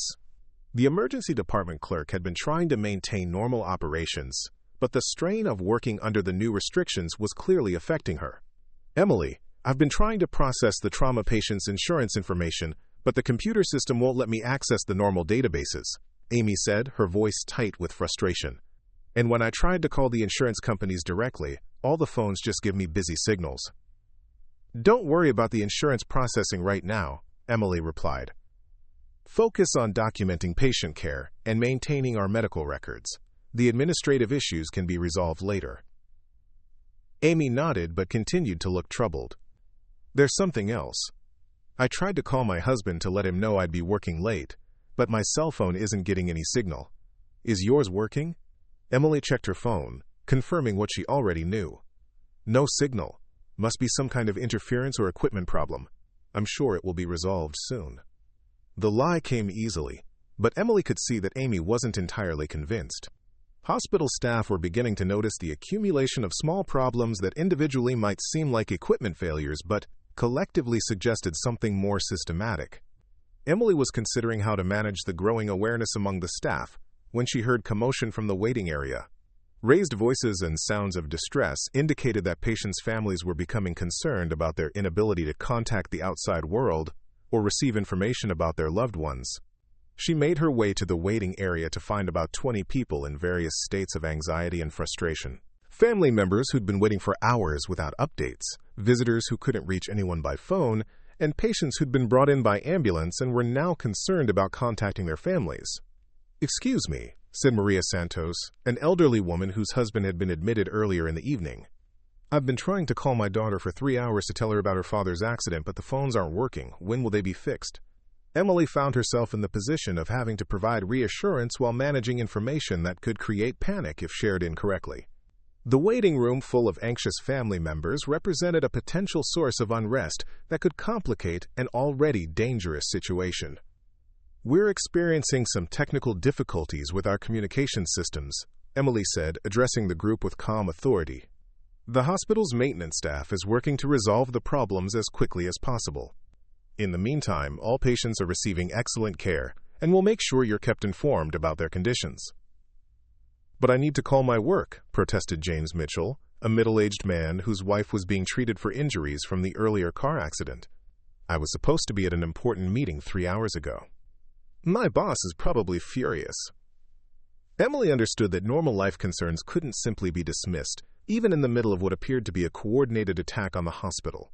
The emergency department clerk had been trying to maintain normal operations, but the strain of working under the new restrictions was clearly affecting her. "Emily, I've been trying to process the trauma patient's insurance information, but the computer system won't let me access the normal databases," Amy said, her voice tight with frustration. "And when I tried to call the insurance companies directly, all the phones just give me busy signals." "Don't worry about the insurance processing right now," Emily replied. "Focus on documenting patient care and maintaining our medical records. The administrative issues can be resolved later." Amy nodded but continued to look troubled. "There's something else. I tried to call my husband to let him know I'd be working late, but my cell phone isn't getting any signal. Is yours working?" Emily checked her phone, confirming what she already knew. "No signal. Must be some kind of interference or equipment problem. I'm sure it will be resolved soon." The lie came easily, but Emily could see that Amy wasn't entirely convinced. Hospital staff were beginning to notice the accumulation of small problems that individually might seem like equipment failures, but collectively suggested something more systematic. Emily was considering how to manage the growing awareness among the staff when she heard commotion from the waiting area. Raised voices and sounds of distress indicated that patients' families were becoming concerned about their inability to contact the outside world or receive information about their loved ones. She made her way to the waiting area to find about 20 people in various states of anxiety and frustration. Family members who'd been waiting for hours without updates, visitors who couldn't reach anyone by phone, and patients who'd been brought in by ambulance and were now concerned about contacting their families. "Excuse me," said Maria Santos, an elderly woman whose husband had been admitted earlier in the evening. "I've been trying to call my daughter for 3 hours to tell her about her father's accident, but the phones aren't working. When will they be fixed?" Emily found herself in the position of having to provide reassurance while managing information that could create panic if shared incorrectly. The waiting room full of anxious family members represented a potential source of unrest that could complicate an already dangerous situation. "We're experiencing some technical difficulties with our communication systems," Emily said, addressing the group with calm authority. "The hospital's maintenance staff is working to resolve the problems as quickly as possible. In the meantime, all patients are receiving excellent care, and we'll make sure you're kept informed about their conditions." "But I need to call my work," protested James Mitchell, a middle-aged man whose wife was being treated for injuries from the earlier car accident. "I was supposed to be at an important meeting 3 hours ago. My boss is probably furious." Emily understood that normal life concerns couldn't simply be dismissed, even in the middle of what appeared to be a coordinated attack on the hospital.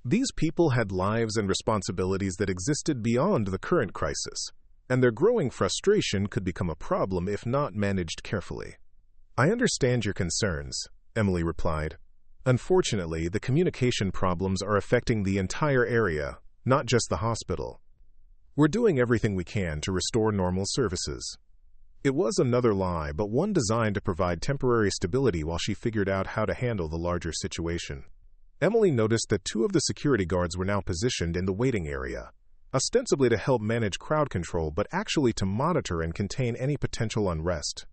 These people had lives and responsibilities that existed beyond the current crisis, and their growing frustration could become a problem if not managed carefully. "I understand your concerns," Emily replied. "Unfortunately, the communication problems are affecting the entire area, not just the hospital. We're doing everything we can to restore normal services." It was another lie, but one designed to provide temporary stability while she figured out how to handle the larger situation. Emily noticed that 2 of the security guards were now positioned in the waiting area, ostensibly to help manage crowd control, but actually to monitor and contain any potential unrest.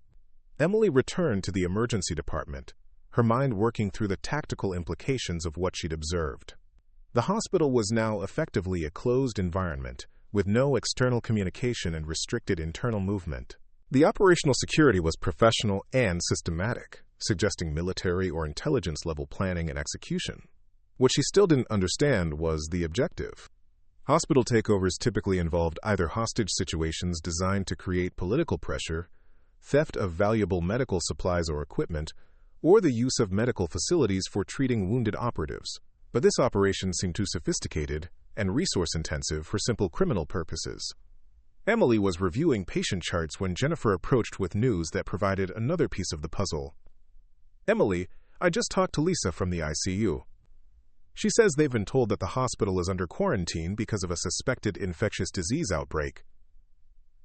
Emily returned to the emergency department, her mind working through the tactical implications of what she'd observed. The hospital was now effectively a closed environment, with no external communication and restricted internal movement. The operational security was professional and systematic, suggesting military or intelligence-level planning and execution. What she still didn't understand was the objective. Hospital takeovers typically involved either hostage situations designed to create political pressure, theft of valuable medical supplies or equipment, or the use of medical facilities for treating wounded operatives. But this operation seemed too sophisticated and resource-intensive for simple criminal purposes. Emily was reviewing patient charts when Jennifer approached with news that provided another piece of the puzzle. "Emily, I just talked to Lisa from the ICU. She says they've been told that the hospital is under quarantine because of a suspected infectious disease outbreak."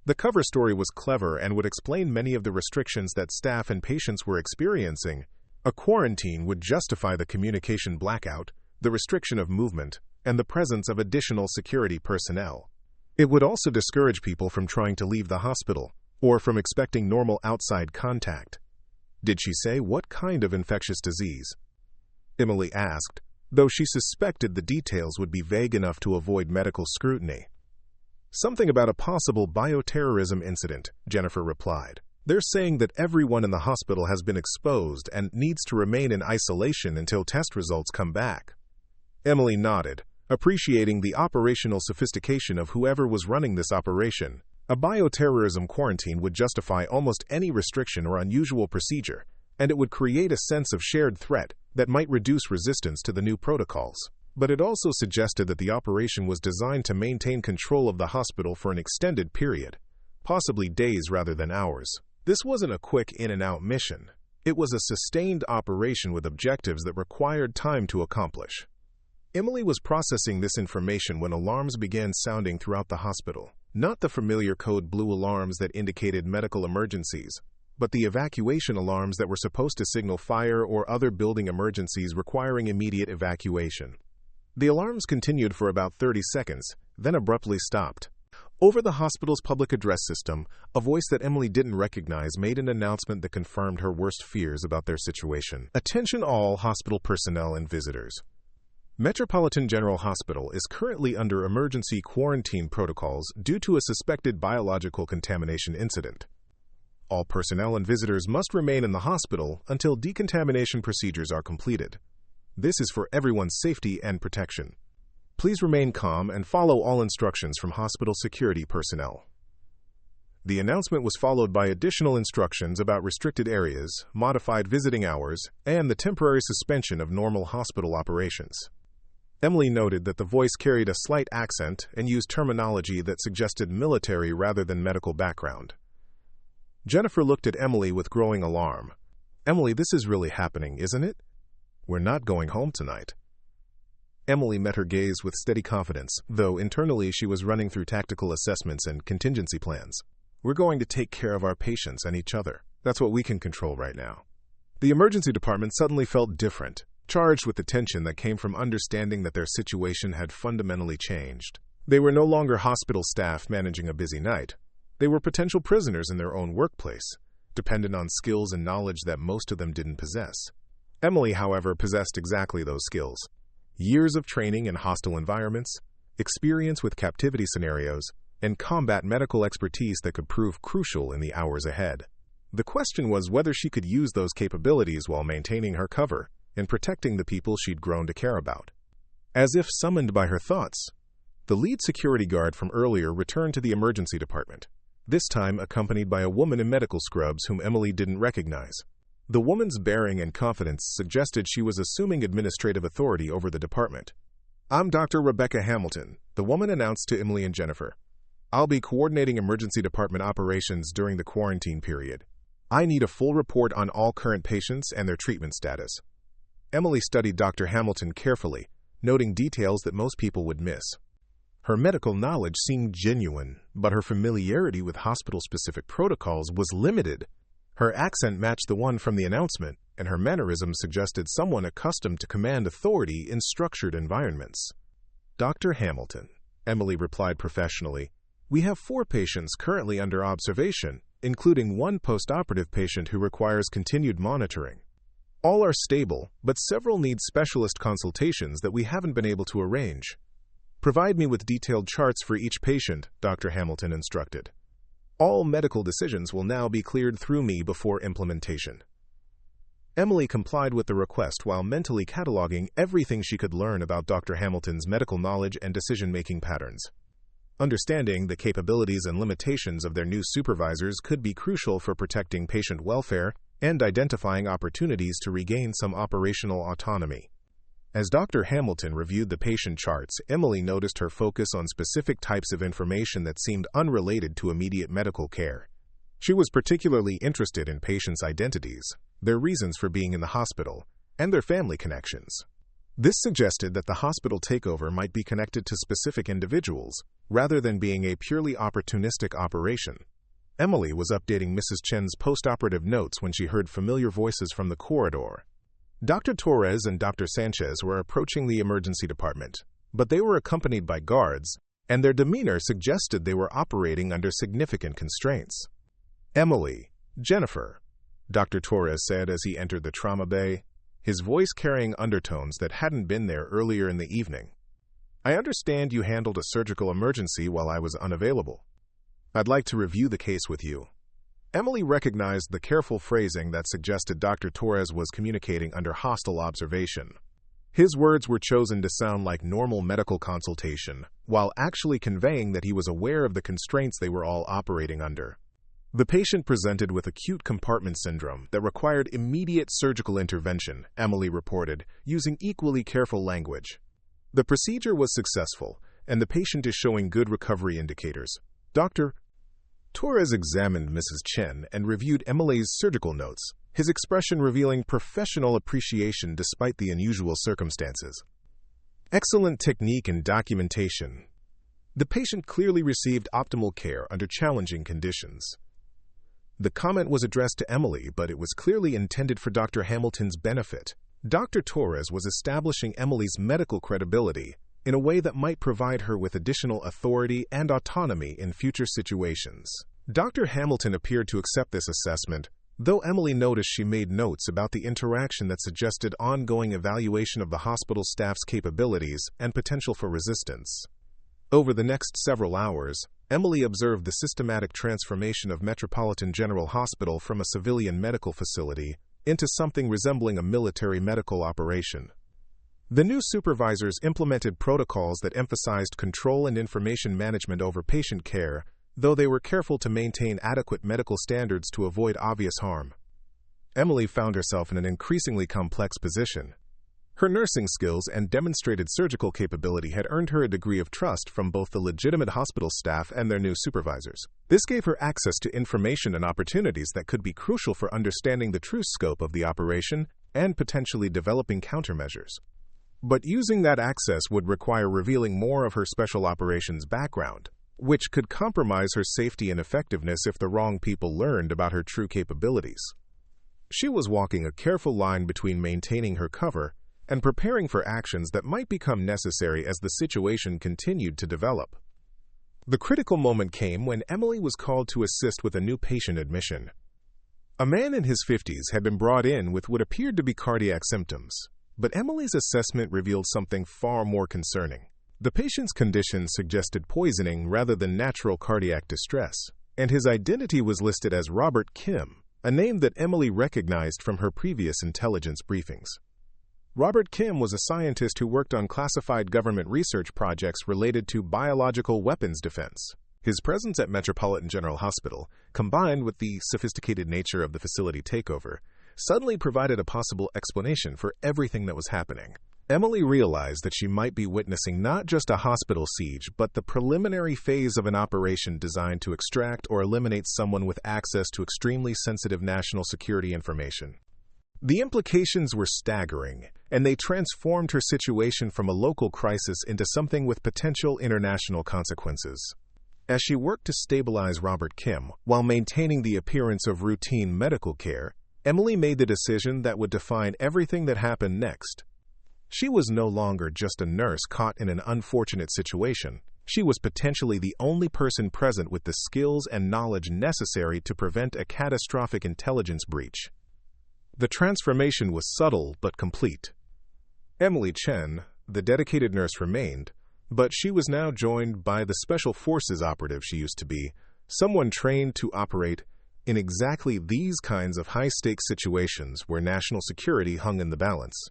The cover story was clever and would explain many of the restrictions that staff and patients were experiencing. A quarantine would justify the communication blackout, the restriction of movement, and the presence of additional security personnel. It would also discourage people from trying to leave the hospital, or from expecting normal outside contact. "Did she say what kind of infectious disease?" Emily asked, though she suspected the details would be vague enough to avoid medical scrutiny. "Something about a possible bioterrorism incident," Jennifer replied. "They're saying that everyone in the hospital has been exposed and needs to remain in isolation until test results come back." Emily nodded, appreciating the operational sophistication of whoever was running this operation. A bioterrorism quarantine would justify almost any restriction or unusual procedure, and it would create a sense of shared threat that might reduce resistance to the new protocols. But it also suggested that the operation was designed to maintain control of the hospital for an extended period, possibly days rather than hours. This wasn't a quick in-and-out mission. It was a sustained operation with objectives that required time to accomplish. Emily was processing this information when alarms began sounding throughout the hospital. Not the familiar code blue alarms that indicated medical emergencies, but the evacuation alarms that were supposed to signal fire or other building emergencies requiring immediate evacuation. The alarms continued for about 30 seconds, then abruptly stopped. Over the hospital's public address system, a voice that Emily didn't recognize made an announcement that confirmed her worst fears about their situation. "Attention all hospital personnel and visitors. Metropolitan General Hospital is currently under emergency quarantine protocols due to a suspected biological contamination incident. All personnel and visitors must remain in the hospital until decontamination procedures are completed. This is for everyone's safety and protection. Please remain calm and follow all instructions from hospital security personnel." The announcement was followed by additional instructions about restricted areas, modified visiting hours, and the temporary suspension of normal hospital operations. Emily noted that the voice carried a slight accent and used terminology that suggested military rather than medical background. Jennifer looked at Emily with growing alarm. "Emily, this is really happening, isn't it? We're not going home tonight." Emily met her gaze with steady confidence, though internally she was running through tactical assessments and contingency plans. "We're going to take care of our patients and each other. That's what we can control right now." The emergency department suddenly felt different, charged with the tension that came from understanding that their situation had fundamentally changed. They were no longer hospital staff managing a busy night. They were potential prisoners in their own workplace, dependent on skills and knowledge that most of them didn't possess. Emily, however, possessed exactly those skills. Years of training in hostile environments, experience with captivity scenarios, and combat medical expertise that could prove crucial in the hours ahead. The question was whether she could use those capabilities while maintaining her cover and protecting the people she'd grown to care about. As if summoned by her thoughts, the lead security guard from earlier returned to the emergency department, this time accompanied by a woman in medical scrubs whom Emily didn't recognize. The woman's bearing and confidence suggested she was assuming administrative authority over the department. "I'm Dr. Rebecca Hamilton," the woman announced to Emily and Jennifer. "I'll be coordinating emergency department operations during the quarantine period. I need a full report on all current patients and their treatment status." Emily studied Dr. Hamilton carefully, noting details that most people would miss. Her medical knowledge seemed genuine, but her familiarity with hospital-specific protocols was limited. Her accent matched the one from the announcement, and her mannerisms suggested someone accustomed to command authority in structured environments. "Dr. Hamilton," Emily replied professionally, "we have 4 patients currently under observation, including one post-operative patient who requires continued monitoring. All are stable, but several need specialist consultations that we haven't been able to arrange. Provide me with detailed charts for each patient," Dr. Hamilton instructed. "All medical decisions will now be cleared through me before implementation." Emily complied with the request while mentally cataloging everything she could learn about Dr. Hamilton's medical knowledge and decision-making patterns. Understanding the capabilities and limitations of their new supervisors could be crucial for protecting patient welfare and identifying opportunities to regain some operational autonomy. As Dr. Hamilton reviewed the patient charts, Emily noticed her focus on specific types of information that seemed unrelated to immediate medical care. She was particularly interested in patients' identities, their reasons for being in the hospital, and their family connections. This suggested that the hospital takeover might be connected to specific individuals, rather than being a purely opportunistic operation. Emily was updating Mrs. Chen's post-operative notes when she heard familiar voices from the corridor. Dr. Torres and Dr. Sanchez were approaching the emergency department, but they were accompanied by guards, and their demeanor suggested they were operating under significant constraints. "Emily, Jennifer," Dr. Torres said as he entered the trauma bay, his voice carrying undertones that hadn't been there earlier in the evening. "I understand you handled a surgical emergency while I was unavailable. I'd like to review the case with you." Emily recognized the careful phrasing that suggested Dr. Torres was communicating under hostile observation. His words were chosen to sound like normal medical consultation, while actually conveying that he was aware of the constraints they were all operating under. The patient presented with acute compartment syndrome that required immediate surgical intervention, Emily reported, using equally careful language. "The procedure was successful, and the patient is showing good recovery indicators." Dr. Torres examined Mrs. Chen and reviewed Emily's surgical notes, his expression revealing professional appreciation despite the unusual circumstances. "Excellent technique and documentation. The patient clearly received optimal care under challenging conditions." The comment was addressed to Emily, but it was clearly intended for Dr. Hamilton's benefit. Dr. Torres was establishing Emily's medical credibility in a way that might provide her with additional authority and autonomy in future situations. Dr. Hamilton appeared to accept this assessment, though Emily noticed she made notes about the interaction that suggested ongoing evaluation of the hospital staff's capabilities and potential for resistance. Over the next several hours, Emily observed the systematic transformation of Metropolitan General Hospital from a civilian medical facility into something resembling a military medical operation. The new supervisors implemented protocols that emphasized control and information management over patient care, though they were careful to maintain adequate medical standards to avoid obvious harm. Emily found herself in an increasingly complex position. Her nursing skills and demonstrated surgical capability had earned her a degree of trust from both the legitimate hospital staff and their new supervisors. This gave her access to information and opportunities that could be crucial for understanding the true scope of the operation and potentially developing countermeasures. But using that access would require revealing more of her special operations background, which could compromise her safety and effectiveness if the wrong people learned about her true capabilities. She was walking a careful line between maintaining her cover and preparing for actions that might become necessary as the situation continued to develop. The critical moment came when Emily was called to assist with a new patient admission. A man in his 50s had been brought in with what appeared to be cardiac symptoms, but Emily's assessment revealed something far more concerning. The patient's condition suggested poisoning rather than natural cardiac distress, and his identity was listed as Robert Kim, a name that Emily recognized from her previous intelligence briefings. Robert Kim was a scientist who worked on classified government research projects related to biological weapons defense. His presence at Metropolitan General Hospital, combined with the sophisticated nature of the facility takeover, suddenly provided a possible explanation for everything that was happening. Emily realized that she might be witnessing not just a hospital siege, but the preliminary phase of an operation designed to extract or eliminate someone with access to extremely sensitive national security information. The implications were staggering, and they transformed her situation from a local crisis into something with potential international consequences. As she worked to stabilize Robert Kim while maintaining the appearance of routine medical care, Emily made the decision that would define everything that happened next. She was no longer just a nurse caught in an unfortunate situation. She was potentially the only person present with the skills and knowledge necessary to prevent a catastrophic intelligence breach. The transformation was subtle but complete. Emily Chen, the dedicated nurse, remained, but she was now joined by the Special Forces operative she used to be, someone trained to operate in exactly these kinds of high-stakes situations where national security hung in the balance.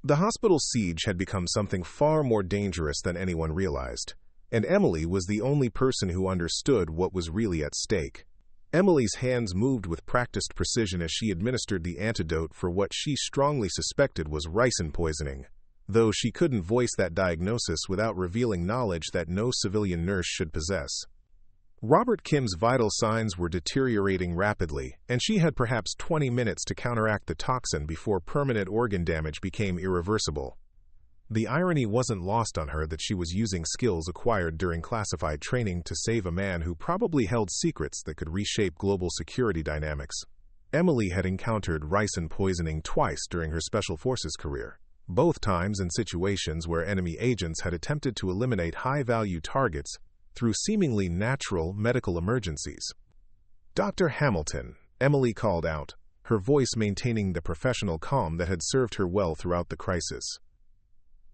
The hospital siege had become something far more dangerous than anyone realized, and Emily was the only person who understood what was really at stake. Emily's hands moved with practiced precision as she administered the antidote for what she strongly suspected was ricin poisoning, though she couldn't voice that diagnosis without revealing knowledge that no civilian nurse should possess. Robert Kim's vital signs were deteriorating rapidly, and she had perhaps 20 minutes to counteract the toxin before permanent organ damage became irreversible. The irony wasn't lost on her that she was using skills acquired during classified training to save a man who probably held secrets that could reshape global security dynamics. Emily had encountered ricin poisoning twice during her Special Forces career, both times in situations where enemy agents had attempted to eliminate high-value targets through seemingly natural medical emergencies. "Dr. Hamilton," Emily called out, her voice maintaining the professional calm that had served her well throughout the crisis.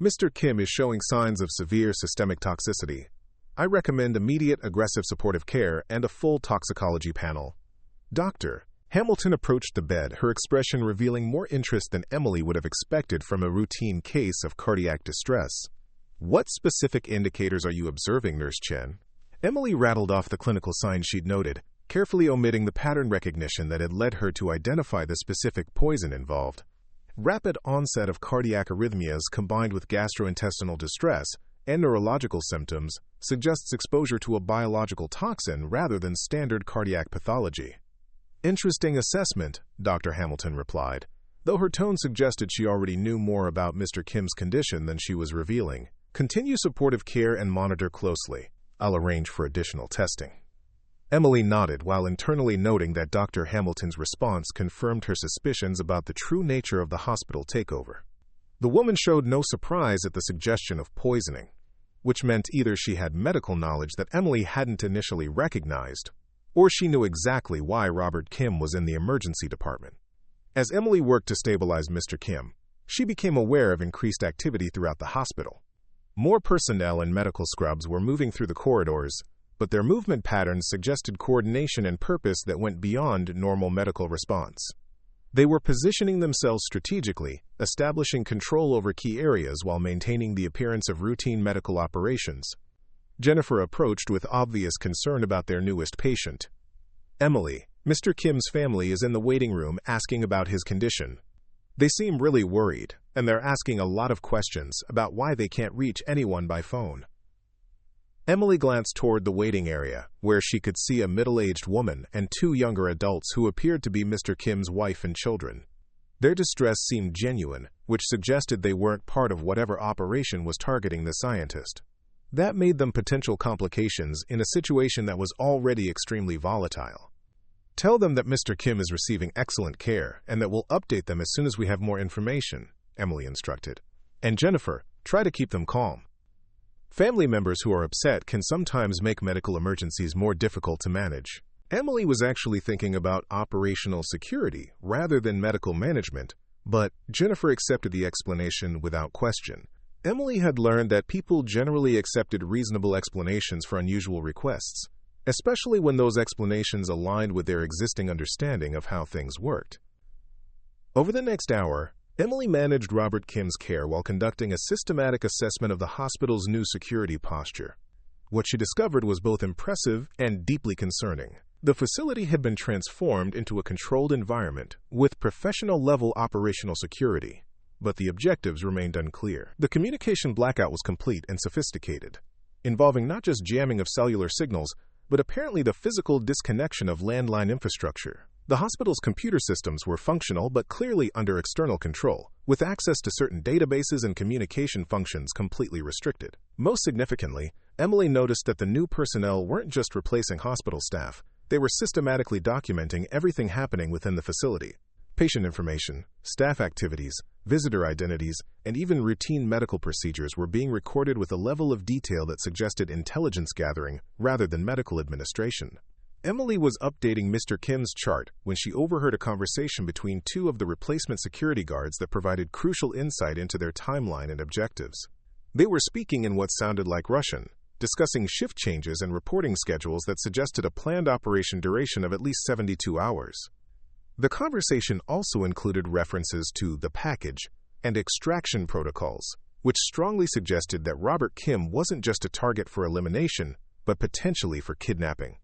"Mr. Kim is showing signs of severe systemic toxicity. I recommend immediate aggressive supportive care and a full toxicology panel." "Doctor," Hamilton approached the bed, her expression revealing more interest than Emily would have expected from a routine case of cardiac distress. "What specific indicators are you observing, Nurse Chen?" Emily rattled off the clinical signs she'd noted, carefully omitting the pattern recognition that had led her to identify the specific poison involved. Rapid onset of cardiac arrhythmias combined with gastrointestinal distress and neurological symptoms suggests exposure to a biological toxin rather than standard cardiac pathology. "Interesting assessment," Dr. Hamilton replied, though her tone suggested she already knew more about Mr. Kim's condition than she was revealing. "Continue supportive care and monitor closely. I'll arrange for additional testing." Emily nodded while internally noting that Dr. Hamilton's response confirmed her suspicions about the true nature of the hospital takeover. The woman showed no surprise at the suggestion of poisoning, which meant either she had medical knowledge that Emily hadn't initially recognized, or she knew exactly why Robert Kim was in the emergency department. As Emily worked to stabilize Mr. Kim, she became aware of increased activity throughout the hospital. More personnel in medical scrubs were moving through the corridors, but their movement patterns suggested coordination and purpose that went beyond normal medical response. They were positioning themselves strategically, establishing control over key areas while maintaining the appearance of routine medical operations. Jennifer approached with obvious concern about their newest patient. "Emily, Mr. Kim's family is in the waiting room asking about his condition. They seem really worried, and they're asking a lot of questions about why they can't reach anyone by phone." Emily glanced toward the waiting area, where she could see a middle-aged woman and two younger adults who appeared to be Mr. Kim's wife and children. Their distress seemed genuine, which suggested they weren't part of whatever operation was targeting the scientist. That made them potential complications in a situation that was already extremely volatile. "Tell them that Mr. Kim is receiving excellent care and that we'll update them as soon as we have more information," Emily instructed. "And Jennifer, try to keep them calm. Family members who are upset can sometimes make medical emergencies more difficult to manage." Emily was actually thinking about operational security rather than medical management, but Jennifer accepted the explanation without question. Emily had learned that people generally accepted reasonable explanations for unusual requests, especially when those explanations aligned with their existing understanding of how things worked. Over the next hour, Emily managed Robert Kim's care while conducting a systematic assessment of the hospital's new security posture. What she discovered was both impressive and deeply concerning. The facility had been transformed into a controlled environment with professional-level operational security, but the objectives remained unclear. The communication blackout was complete and sophisticated, involving not just jamming of cellular signals, but apparently the physical disconnection of landline infrastructure. The hospital's computer systems were functional but clearly under external control, with access to certain databases and communication functions completely restricted. Most significantly, Emily noticed that the new personnel weren't just replacing hospital staff, they were systematically documenting everything happening within the facility. Patient information, staff activities, visitor identities, and even routine medical procedures were being recorded with a level of detail that suggested intelligence gathering rather than medical administration. Emily was updating Mr. Kim's chart when she overheard a conversation between two of the replacement security guards that provided crucial insight into their timeline and objectives. They were speaking in what sounded like Russian, discussing shift changes and reporting schedules that suggested a planned operation duration of at least 72 hours. The conversation also included references to the package and extraction protocols, which strongly suggested that Robert Kim wasn't just a target for elimination, but potentially for kidnapping.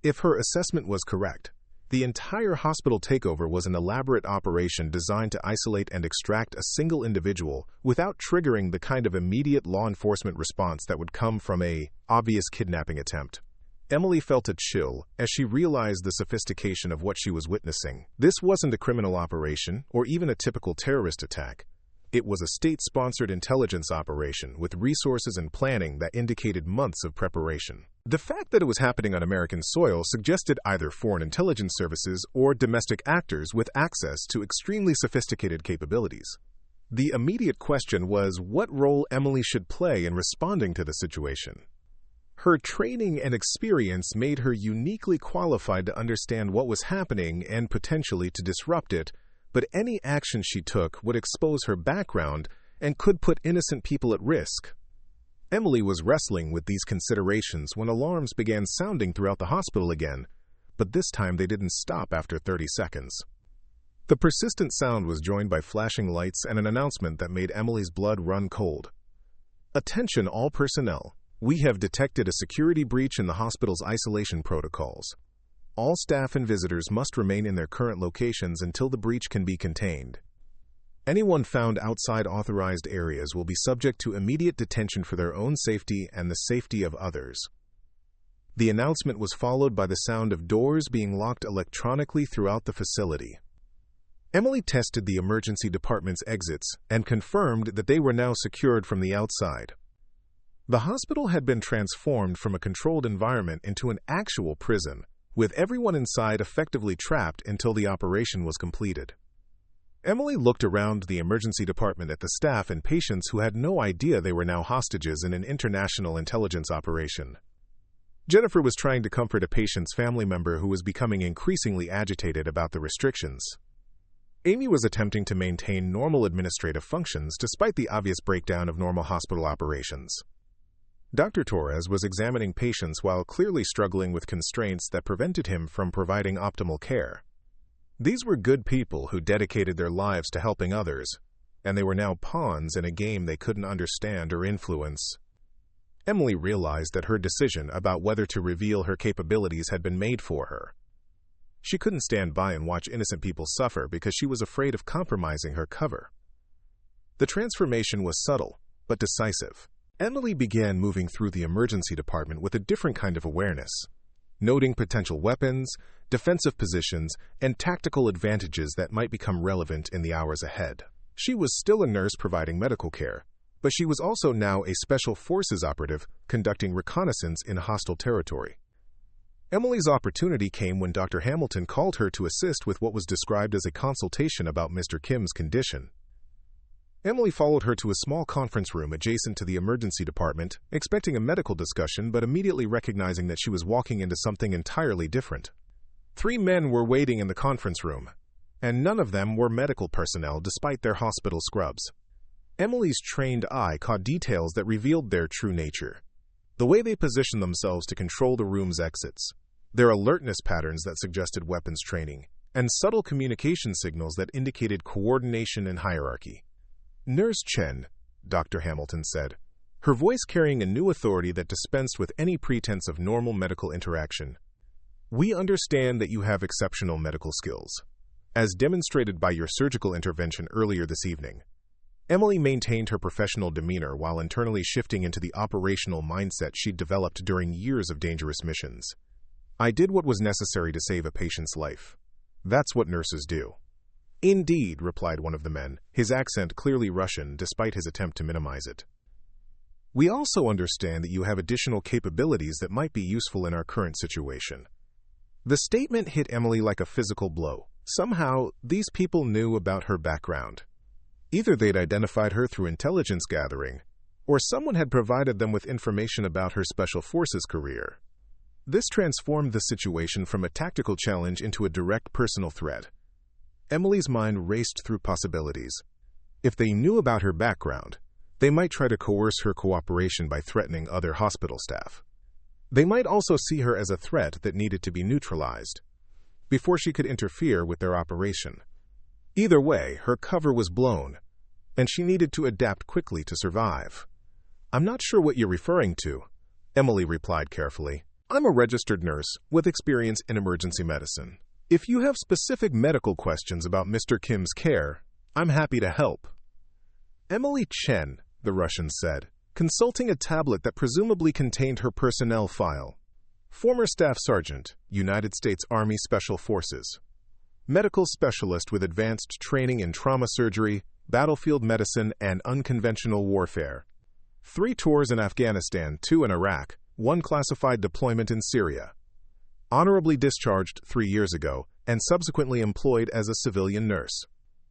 If her assessment was correct, the entire hospital takeover was an elaborate operation designed to isolate and extract a single individual without triggering the kind of immediate law enforcement response that would come from an obvious kidnapping attempt. Emily felt a chill as she realized the sophistication of what she was witnessing. This wasn't a criminal operation or even a typical terrorist attack. It was a state-sponsored intelligence operation with resources and planning that indicated months of preparation. The fact that it was happening on American soil suggested either foreign intelligence services or domestic actors with access to extremely sophisticated capabilities. The immediate question was what role Emily should play in responding to the situation. Her training and experience made her uniquely qualified to understand what was happening and potentially to disrupt it, but any action she took would expose her background and could put innocent people at risk. Emily was wrestling with these considerations when alarms began sounding throughout the hospital again, but this time they didn't stop after 30 seconds. The persistent sound was joined by flashing lights and an announcement that made Emily's blood run cold. Attention all personnel. We have detected a security breach in the hospital's isolation protocols. All staff and visitors must remain in their current locations until the breach can be contained. Anyone found outside authorized areas will be subject to immediate detention for their own safety and the safety of others. The announcement was followed by the sound of doors being locked electronically throughout the facility. Emily tested the emergency department's exits and confirmed that they were now secured from the outside. The hospital had been transformed from a controlled environment into an actual prison, with everyone inside effectively trapped until the operation was completed. Emily looked around the emergency department at the staff and patients who had no idea they were now hostages in an international intelligence operation. Jennifer was trying to comfort a patient's family member who was becoming increasingly agitated about the restrictions. Amy was attempting to maintain normal administrative functions despite the obvious breakdown of normal hospital operations. Dr. Torres was examining patients while clearly struggling with constraints that prevented him from providing optimal care. These were good people who dedicated their lives to helping others, and they were now pawns in a game they couldn't understand or influence. Emily realized that her decision about whether to reveal her capabilities had been made for her. She couldn't stand by and watch innocent people suffer because she was afraid of compromising her cover. The transformation was subtle, but decisive. Emily began moving through the emergency department with a different kind of awareness, noting potential weapons, defensive positions, and tactical advantages that might become relevant in the hours ahead. She was still a nurse providing medical care, but she was also now a special forces operative conducting reconnaissance in hostile territory. Emily's opportunity came when Dr. Hamilton called her to assist with what was described as a consultation about Mr. Kim's condition. Emily followed her to a small conference room adjacent to the emergency department, expecting a medical discussion but immediately recognizing that she was walking into something entirely different. 3 men were waiting in the conference room, and none of them were medical personnel despite their hospital scrubs. Emily's trained eye caught details that revealed their true nature. The way they positioned themselves to control the room's exits, their alertness patterns that suggested weapons training, and subtle communication signals that indicated coordination and hierarchy. "Nurse Chen," Dr. Hamilton said, her voice carrying a new authority that dispensed with any pretense of normal medical interaction. "We understand that you have exceptional medical skills, as demonstrated by your surgical intervention earlier this evening." Emily maintained her professional demeanor while internally shifting into the operational mindset she'd developed during years of dangerous missions. "I did what was necessary to save a patient's life. That's what nurses do." "Indeed," replied one of the men, his accent clearly Russian despite his attempt to minimize it. "We also understand that you have additional capabilities that might be useful in our current situation." The statement hit Emily like a physical blow. Somehow, these people knew about her background. Either they'd identified her through intelligence gathering, or someone had provided them with information about her special forces career. This transformed the situation from a tactical challenge into a direct personal threat. Emily's mind raced through possibilities. If they knew about her background, they might try to coerce her cooperation by threatening other hospital staff. They might also see her as a threat that needed to be neutralized before she could interfere with their operation. Either way, her cover was blown, and she needed to adapt quickly to survive. "I'm not sure what you're referring to," Emily replied carefully. "I'm a registered nurse with experience in emergency medicine. If you have specific medical questions about Mr. Kim's care, I'm happy to help." "Emily Chen," the Russian said, consulting a tablet that presumably contained her personnel file. "Former Staff Sergeant, United States Army Special Forces. Medical specialist with advanced training in trauma surgery, battlefield medicine, and unconventional warfare. 3 tours in Afghanistan, 2 in Iraq, 1 classified deployment in Syria. Honorably discharged 3 years ago, and subsequently employed as a civilian nurse."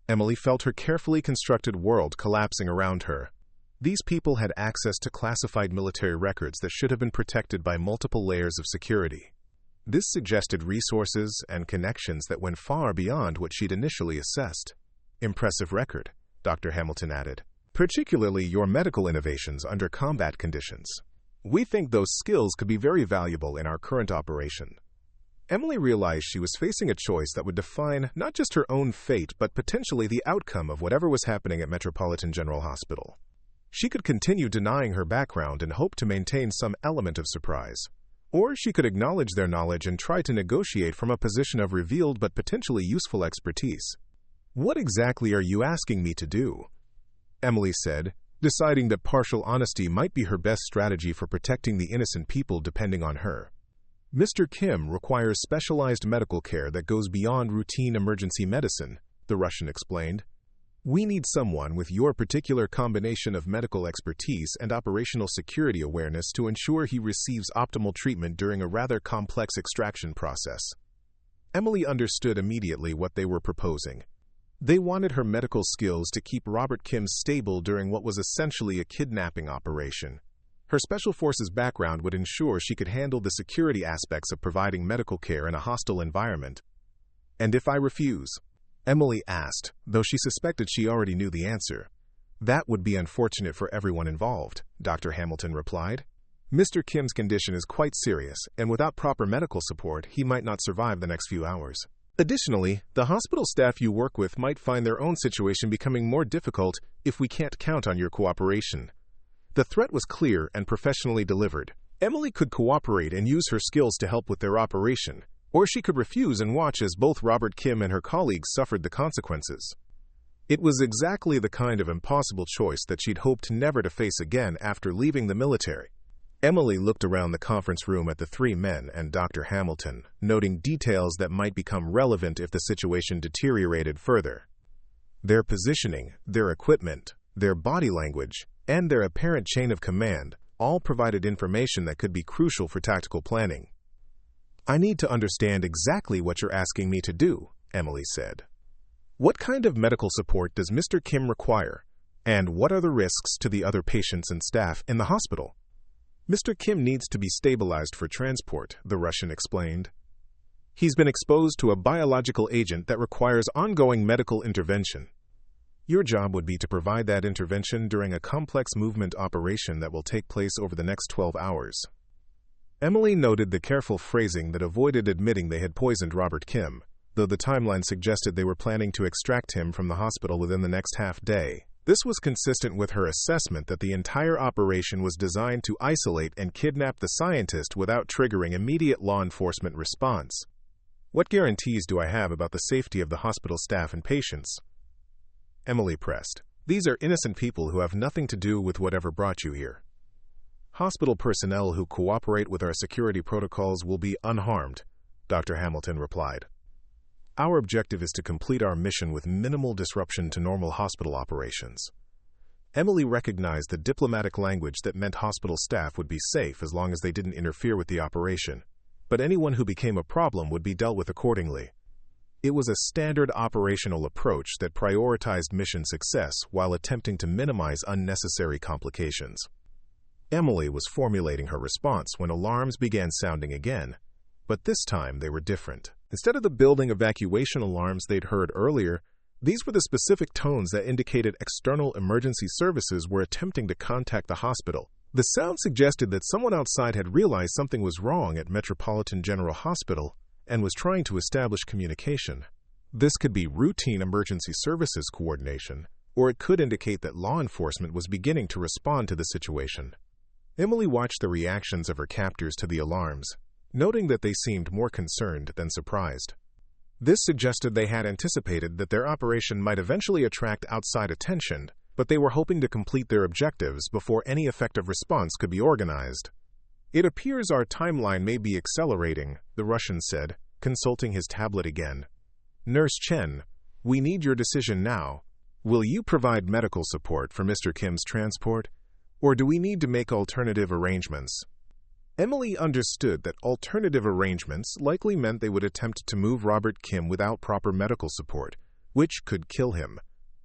Emily felt her carefully constructed world collapsing around her. These people had access to classified military records that should have been protected by multiple layers of security. This suggested resources and connections that went far beyond what she'd initially assessed. "Impressive record," Dr. Hamilton added, "particularly your medical innovations under combat conditions. We think those skills could be very valuable in our current operation." Emily realized she was facing a choice that would define not just her own fate, but potentially the outcome of whatever was happening at Metropolitan General Hospital. She could continue denying her background and hope to maintain some element of surprise. Or she could acknowledge their knowledge and try to negotiate from a position of revealed but potentially useful expertise. "What exactly are you asking me to do?" Emily said, deciding that partial honesty might be her best strategy for protecting the innocent people depending on her. "Mr. Kim requires specialized medical care that goes beyond routine emergency medicine," the Russian explained. "We need someone with your particular combination of medical expertise and operational security awareness to ensure he receives optimal treatment during a rather complex extraction process." Emily understood immediately what they were proposing. They wanted her medical skills to keep Robert Kim stable during what was essentially a kidnapping operation. Her Special Forces background would ensure she could handle the security aspects of providing medical care in a hostile environment. "And if I refuse?" Emily asked, though she suspected she already knew the answer. "That would be unfortunate for everyone involved," Dr. Hamilton replied. "Mr. Kim's condition is quite serious, and without proper medical support, he might not survive the next few hours. Additionally, the hospital staff you work with might find their own situation becoming more difficult if we can't count on your cooperation." The threat was clear and professionally delivered. Emily could cooperate and use her skills to help with their operation, or she could refuse and watch as both Robert Kim and her colleagues suffered the consequences. It was exactly the kind of impossible choice that she'd hoped never to face again after leaving the military. Emily looked around the conference room at the 3 men and Dr. Hamilton, noting details that might become relevant if the situation deteriorated further. Their positioning, their equipment, their body language, and their apparent chain of command all provided information that could be crucial for tactical planning. "I need to understand exactly what you're asking me to do," Emily said. "What kind of medical support does Mr. Kim require, and what are the risks to the other patients and staff in the hospital?" "Mr. Kim needs to be stabilized for transport," the Russian explained. "He's been exposed to a biological agent that requires ongoing medical intervention. Your job would be to provide that intervention during a complex movement operation that will take place over the next 12 hours. Emily noted the careful phrasing that avoided admitting they had poisoned Robert Kim, though the timeline suggested they were planning to extract him from the hospital within the next half day. This was consistent with her assessment that the entire operation was designed to isolate and kidnap the scientist without triggering immediate law enforcement response. What guarantees do I have about the safety of the hospital staff and patients? Emily pressed. These are innocent people who have nothing to do with whatever brought you here. Hospital personnel who cooperate with our security protocols will be unharmed, Dr. Hamilton replied. Our objective is to complete our mission with minimal disruption to normal hospital operations. Emily recognized the diplomatic language that meant hospital staff would be safe as long as they didn't interfere with the operation, but anyone who became a problem would be dealt with accordingly. It was a standard operational approach that prioritized mission success while attempting to minimize unnecessary complications. Emily was formulating her response when alarms began sounding again, but this time they were different. Instead of the building evacuation alarms they'd heard earlier, these were the specific tones that indicated external emergency services were attempting to contact the hospital. The sound suggested that someone outside had realized something was wrong at Metropolitan General Hospital and was trying to establish communication. This could be routine emergency services coordination, or it could indicate that law enforcement was beginning to respond to the situation. Emily watched the reactions of her captors to the alarms, noting that they seemed more concerned than surprised. This suggested they had anticipated that their operation might eventually attract outside attention, but they were hoping to complete their objectives before any effective response could be organized. It appears our timeline may be accelerating, the Russian said, consulting his tablet again. Nurse Chen, we need your decision now. Will you provide medical support for Mr. Kim's transport, or do we need to make alternative arrangements? Emily understood that alternative arrangements likely meant they would attempt to move Robert Kim without proper medical support, which could kill him,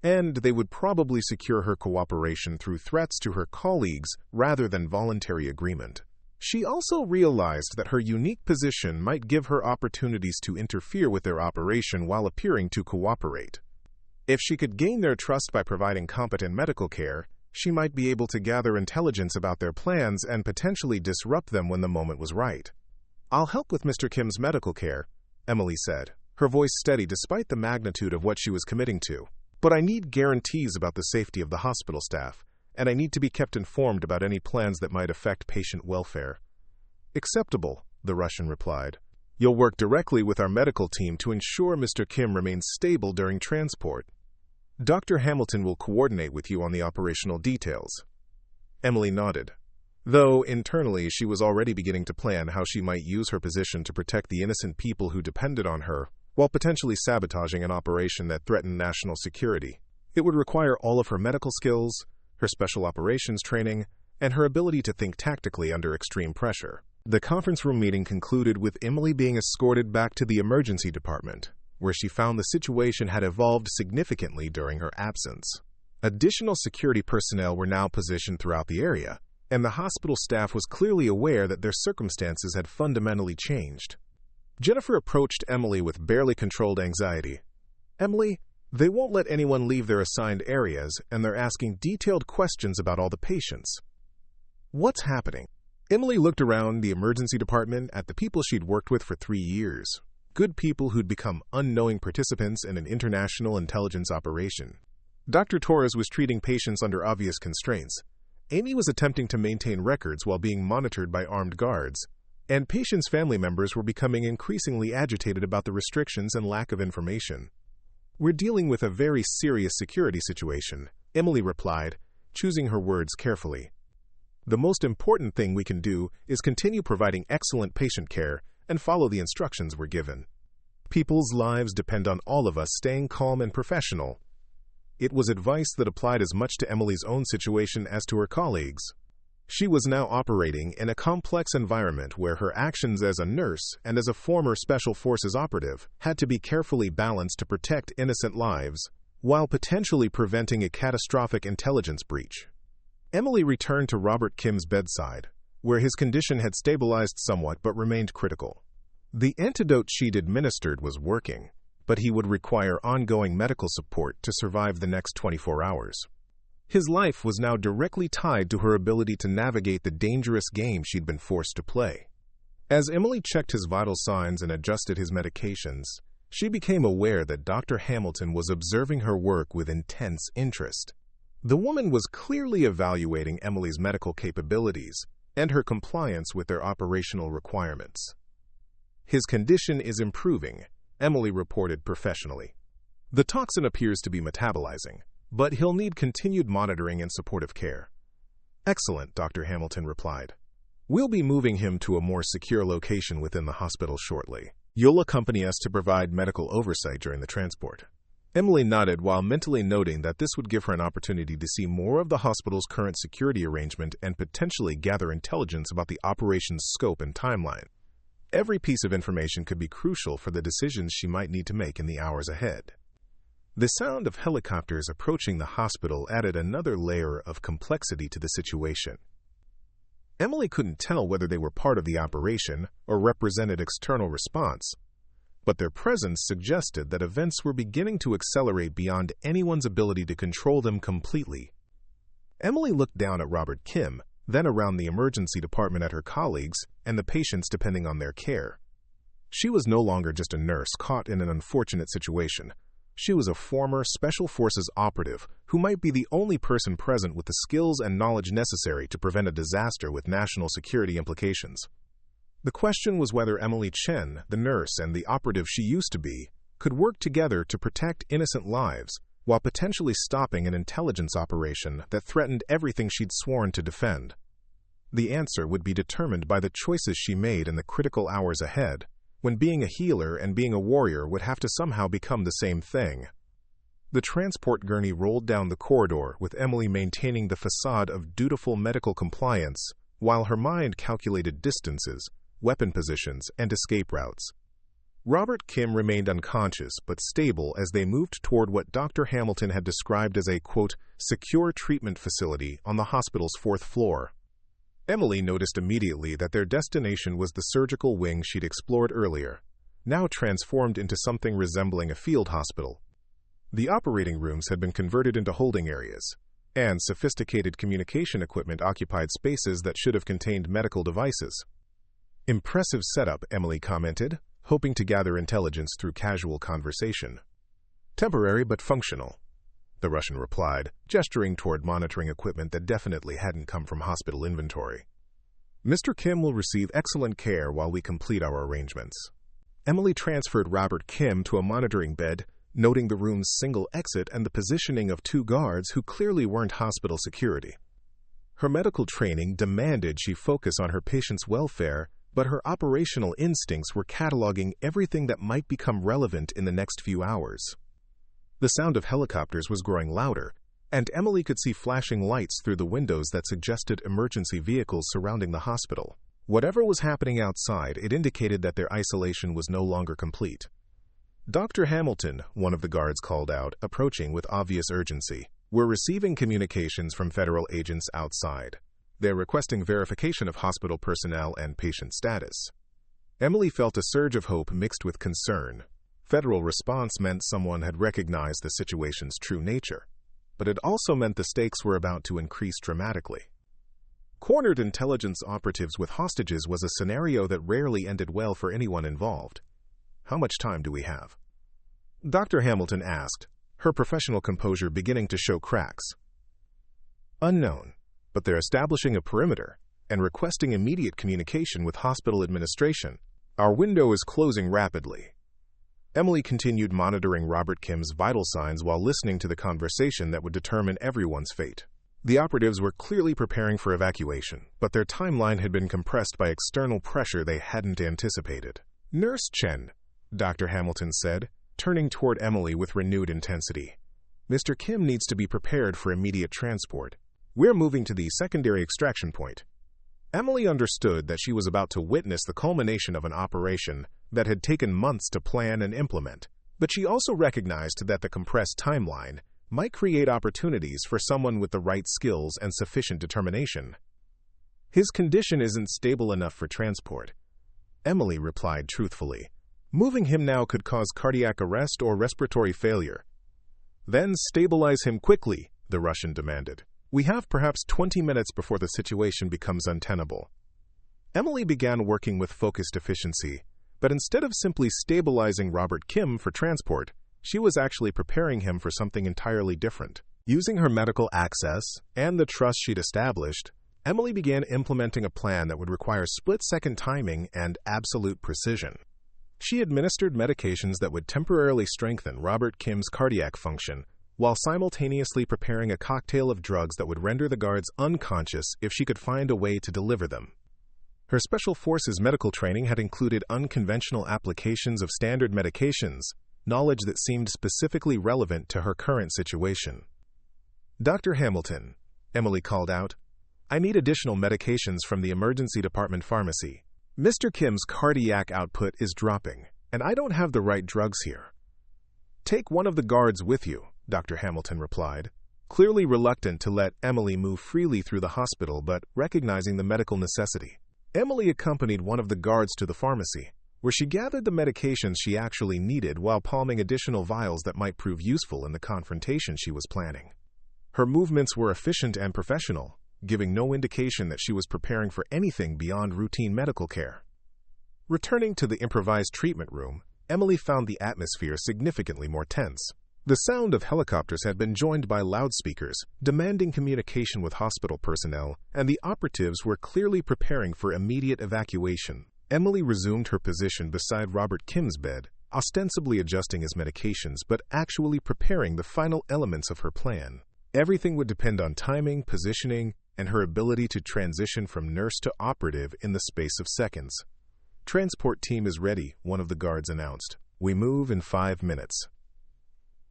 and they would probably secure her cooperation through threats to her colleagues rather than voluntary agreement. She also realized that her unique position might give her opportunities to interfere with their operation while appearing to cooperate. If she could gain their trust by providing competent medical care, she might be able to gather intelligence about their plans and potentially disrupt them when the moment was right. I'll help with Mr. Kim's medical care, Emily said, her voice steady despite the magnitude of what she was committing to. But I need guarantees about the safety of the hospital staff, and I need to be kept informed about any plans that might affect patient welfare. Acceptable, the Russian replied. You'll work directly with our medical team to ensure Mr. Kim remains stable during transport. Dr. Hamilton will coordinate with you on the operational details. Emily nodded, though internally she was already beginning to plan how she might use her position to protect the innocent people who depended on her, while potentially sabotaging an operation that threatened national security. It would require all of her medical skills, her special operations training, and her ability to think tactically under extreme pressure. The conference room meeting concluded with Emily being escorted back to the emergency department, where she found the situation had evolved significantly during her absence. Additional security personnel were now positioned throughout the area, and the hospital staff was clearly aware that their circumstances had fundamentally changed. Jennifer approached Emily with barely controlled anxiety. Emily, they won't let anyone leave their assigned areas, and they're asking detailed questions about all the patients. What's happening? Emily looked around the emergency department at the people she'd worked with for 3 years. Good people who'd become unknowing participants in an international intelligence operation. Dr. Torres was treating patients under obvious constraints. Amy was attempting to maintain records while being monitored by armed guards, and patients' family members were becoming increasingly agitated about the restrictions and lack of information. We're dealing with a very serious security situation, Emily replied, choosing her words carefully. The most important thing we can do is continue providing excellent patient care and follow the instructions we're given. People's lives depend on all of us staying calm and professional. It was advice that applied as much to Emily's own situation as to her colleagues. She was now operating in a complex environment where her actions as a nurse and as a former Special Forces operative had to be carefully balanced to protect innocent lives, while potentially preventing a catastrophic intelligence breach. Emily returned to Robert Kim's bedside, where his condition had stabilized somewhat but remained critical. The antidote she'd administered was working, but he would require ongoing medical support to survive the next 24 hours. His life was now directly tied to her ability to navigate the dangerous game she'd been forced to play. As Emily checked his vital signs and adjusted his medications, she became aware that Dr. Hamilton was observing her work with intense interest. The woman was clearly evaluating Emily's medical capabilities and her compliance with their operational requirements. "His condition is improving," Emily reported professionally. "The toxin appears to be metabolizing, but he'll need continued monitoring and supportive care." "Excellent," Dr. Hamilton replied. "We'll be moving him to a more secure location within the hospital shortly. You'll accompany us to provide medical oversight during the transport." Emily nodded while mentally noting that this would give her an opportunity to see more of the hospital's current security arrangement and potentially gather intelligence about the operation's scope and timeline. Every piece of information could be crucial for the decisions she might need to make in the hours ahead. The sound of helicopters approaching the hospital added another layer of complexity to the situation. Emily couldn't tell whether they were part of the operation or represented external response, but their presence suggested that events were beginning to accelerate beyond anyone's ability to control them completely. Emily looked down at Robert Kim, then around the emergency department at her colleagues and the patients depending on their care. She was no longer just a nurse caught in an unfortunate situation. She was a former Special Forces operative who might be the only person present with the skills and knowledge necessary to prevent a disaster with national security implications. The question was whether Emily Chen, the nurse and the operative she used to be, could work together to protect innocent lives while potentially stopping an intelligence operation that threatened everything she'd sworn to defend. The answer would be determined by the choices she made in the critical hours ahead, when being a healer and being a warrior would have to somehow become the same thing. The transport gurney rolled down the corridor, with Emily maintaining the facade of dutiful medical compliance while her mind calculated distances, weapon positions, and escape routes. Robert Kim remained unconscious but stable as they moved toward what Dr. Hamilton had described as a, quote, secure treatment facility on the hospital's 4th floor. Emily noticed immediately that their destination was the surgical wing she'd explored earlier, now transformed into something resembling a field hospital. The operating rooms had been converted into holding areas, and sophisticated communication equipment occupied spaces that should have contained medical devices. "Impressive setup," Emily commented, hoping to gather intelligence through casual conversation. "Temporary but functional," the Russian replied, gesturing toward monitoring equipment that definitely hadn't come from hospital inventory. "Mr. Kim will receive excellent care while we complete our arrangements." Emily transferred Robert Kim to a monitoring bed, noting the room's single exit and the positioning of 2 guards who clearly weren't hospital security. Her medical training demanded she focus on her patients' welfare, but her operational instincts were cataloging everything that might become relevant in the next few hours. The sound of helicopters was growing louder, and Emily could see flashing lights through the windows that suggested emergency vehicles surrounding the hospital. Whatever was happening outside, it indicated that their isolation was no longer complete. "Dr. Hamilton," one of the guards called out, approaching with obvious urgency. "We're receiving communications from federal agents outside. They're requesting verification of hospital personnel and patient status." Emily felt a surge of hope mixed with concern. Federal response meant someone had recognized the situation's true nature, but it also meant the stakes were about to increase dramatically. Cornered intelligence operatives with hostages was a scenario that rarely ended well for anyone involved. "How much time do we have?" Dr. Hamilton asked, her professional composure beginning to show cracks. "Unknown, but they're establishing a perimeter and requesting immediate communication with hospital administration. Our window is closing rapidly." Emily continued monitoring Robert Kim's vital signs while listening to the conversation that would determine everyone's fate. The operatives were clearly preparing for evacuation, but their timeline had been compressed by external pressure they hadn't anticipated. "Nurse Chen," Dr. Hamilton said, turning toward Emily with renewed intensity. "Mr. Kim needs to be prepared for immediate transport. We're moving to the secondary extraction point." Emily understood that she was about to witness the culmination of an operation that had taken months to plan and implement, but she also recognized that the compressed timeline might create opportunities for someone with the right skills and sufficient determination. "His condition isn't stable enough for transport," Emily replied truthfully. Moving him now could cause cardiac arrest or respiratory failure. Then stabilize him quickly, the Russian demanded. We have perhaps 20 minutes before the situation becomes untenable. Emily began working with focused efficiency, but instead of simply stabilizing Robert Kim for transport, she was actually preparing him for something entirely different. Using her medical access and the trust she'd established, Emily began implementing a plan that would require split-second timing and absolute precision. She administered medications that would temporarily strengthen Robert Kim's cardiac function, while simultaneously preparing a cocktail of drugs that would render the guards unconscious if she could find a way to deliver them. Her Special Forces medical training had included unconventional applications of standard medications, knowledge that seemed specifically relevant to her current situation. "Dr. Hamilton," Emily called out, "I need additional medications from the emergency department pharmacy. Mr. Kim's cardiac output is dropping, and I don't have the right drugs here." "Take one of the guards with you," Dr. Hamilton replied, clearly reluctant to let Emily move freely through the hospital but recognizing the medical necessity. Emily accompanied one of the guards to the pharmacy, where she gathered the medications she actually needed while palming additional vials that might prove useful in the confrontation she was planning. Her movements were efficient and professional, giving no indication that she was preparing for anything beyond routine medical care. Returning to the improvised treatment room, Emily found the atmosphere significantly more tense. The sound of helicopters had been joined by loudspeakers, demanding communication with hospital personnel, and the operatives were clearly preparing for immediate evacuation. Emily resumed her position beside Robert Kim's bed, ostensibly adjusting his medications but actually preparing the final elements of her plan. Everything would depend on timing, positioning, and her ability to transition from nurse to operative in the space of seconds. "Transport team is ready," one of the guards announced. "We move in 5 minutes."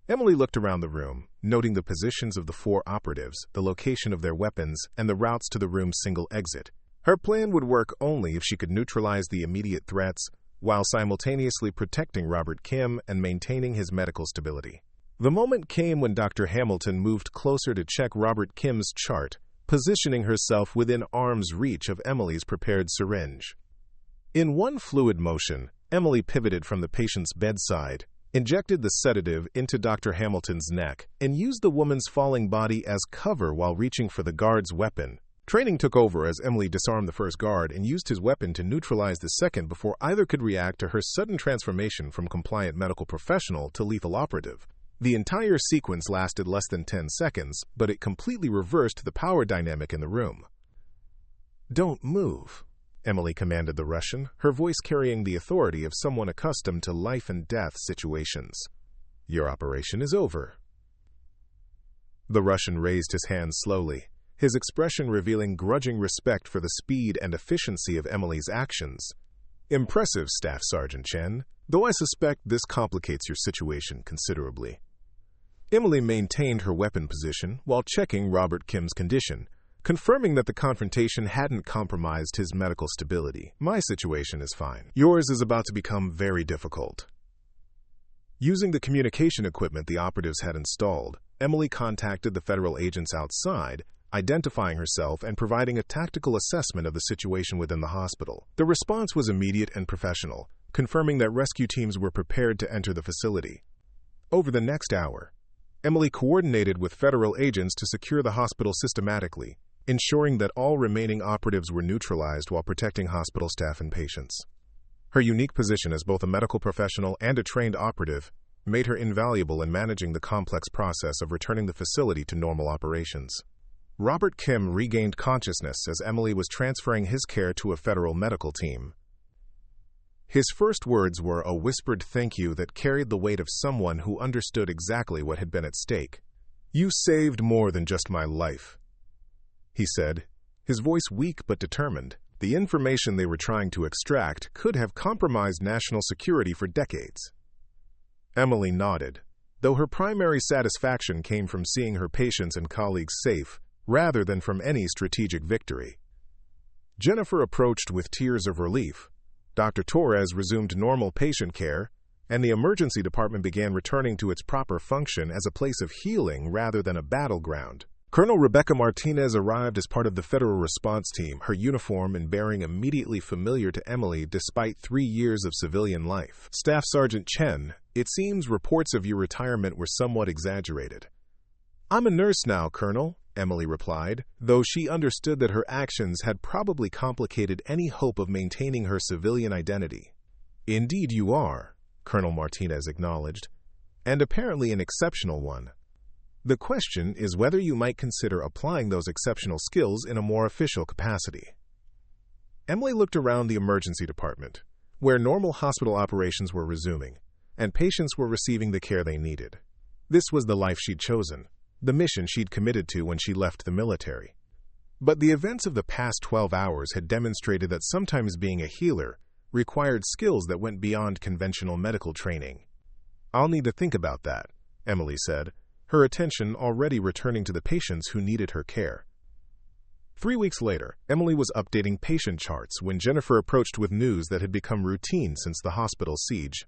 Emily looked around the room, noting the positions of the 4 operatives, the location of their weapons, and the routes to the room's single exit. Her plan would work only if she could neutralize the immediate threats while simultaneously protecting Robert Kim and maintaining his medical stability. The moment came when Dr. Hamilton moved closer to check Robert Kim's chart, positioning herself within arm's reach of Emily's prepared syringe. In one fluid motion, Emily pivoted from the patient's bedside, injected the sedative into Dr. Hamilton's neck, and used the woman's falling body as cover while reaching for the guard's weapon. Training took over as Emily disarmed the first guard and used his weapon to neutralize the second before either could react to her sudden transformation from compliant medical professional to lethal operative. The entire sequence lasted less than 10 seconds, but it completely reversed the power dynamic in the room. "Don't move," Emily commanded the Russian, her voice carrying the authority of someone accustomed to life-and-death situations. "Your operation is over." The Russian raised his hands slowly, his expression revealing grudging respect for the speed and efficiency of Emily's actions. "Impressive, Staff Sergeant Chen, though I suspect this complicates your situation considerably." Emily maintained her weapon position while checking Robert Kim's condition, confirming that the confrontation hadn't compromised his medical stability. "My situation is fine. Yours is about to become very difficult." Using the communication equipment the operatives had installed, Emily contacted the federal agents outside, identifying herself and providing a tactical assessment of the situation within the hospital. The response was immediate and professional, confirming that rescue teams were prepared to enter the facility. Over the next hour, Emily coordinated with federal agents to secure the hospital systematically, ensuring that all remaining operatives were neutralized while protecting hospital staff and patients. Her unique position as both a medical professional and a trained operative made her invaluable in managing the complex process of returning the facility to normal operations. Robert Kim regained consciousness as Emily was transferring his care to a federal medical team. His first words were a whispered thank you that carried the weight of someone who understood exactly what had been at stake. "You saved more than just my life," he said, his voice weak but determined. The information they were trying to extract could have compromised national security for decades. Emily nodded, though her primary satisfaction came from seeing her patients and colleagues safe, rather than from any strategic victory. Jennifer approached with tears of relief. Dr. Torres resumed normal patient care, and the emergency department began returning to its proper function as a place of healing rather than a battleground. Colonel Rebecca Martinez arrived as part of the federal response team, her uniform and bearing immediately familiar to Emily despite 3 years of civilian life. Staff Sergeant Chen, it seems reports of your retirement were somewhat exaggerated. I'm a nurse now, Colonel, Emily replied, though she understood that her actions had probably complicated any hope of maintaining her civilian identity. Indeed you are, Colonel Martinez acknowledged, and apparently an exceptional one. The question is whether you might consider applying those exceptional skills in a more official capacity. Emily looked around the emergency department, where normal hospital operations were resuming, and patients were receiving the care they needed. This was the life she'd chosen, the mission she'd committed to when she left the military. But the events of the past 12 hours had demonstrated that sometimes being a healer required skills that went beyond conventional medical training. I'll need to think about that, Emily said, her attention already returning to the patients who needed her care. 3 weeks later, Emily was updating patient charts when Jennifer approached with news that had become routine since the hospital siege.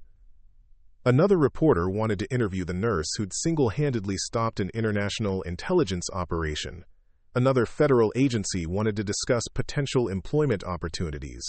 Another reporter wanted to interview the nurse who'd single-handedly stopped an international intelligence operation. Another federal agency wanted to discuss potential employment opportunities.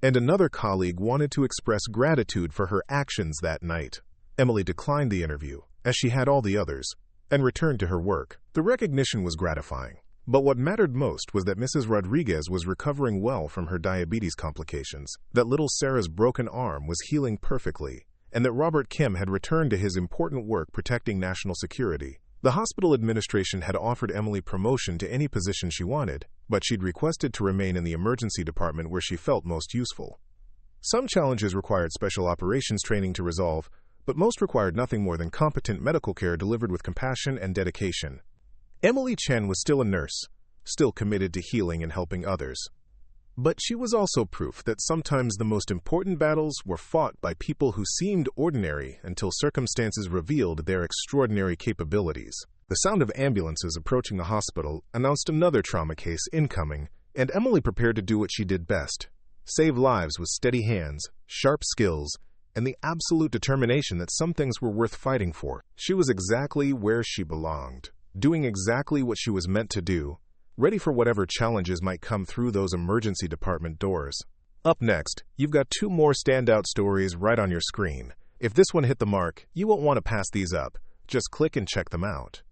And another colleague wanted to express gratitude for her actions that night. Emily declined the interview, as she had all the others, and returned to her work. The recognition was gratifying, but what mattered most was that Mrs. Rodriguez was recovering well from her diabetes complications, that little Sarah's broken arm was healing perfectly, and that Robert Kim had returned to his important work protecting national security. The hospital administration had offered Emily promotion to any position she wanted, but she'd requested to remain in the emergency department where she felt most useful. Some challenges required special operations training to resolve, but most required nothing more than competent medical care delivered with compassion and dedication. Emily Chen was still a nurse, still committed to healing and helping others. But she was also proof that sometimes the most important battles were fought by people who seemed ordinary until circumstances revealed their extraordinary capabilities. The sound of ambulances approaching the hospital announced another trauma case incoming, and Emily prepared to do what she did best: save lives with steady hands, sharp skills, and the absolute determination that some things were worth fighting for. She was exactly where she belonged, doing exactly what she was meant to do, ready for whatever challenges might come through those emergency department doors. Up next, you've got 2 more standout stories right on your screen. If this one hit the mark, you won't want to pass these up. Just click and check them out.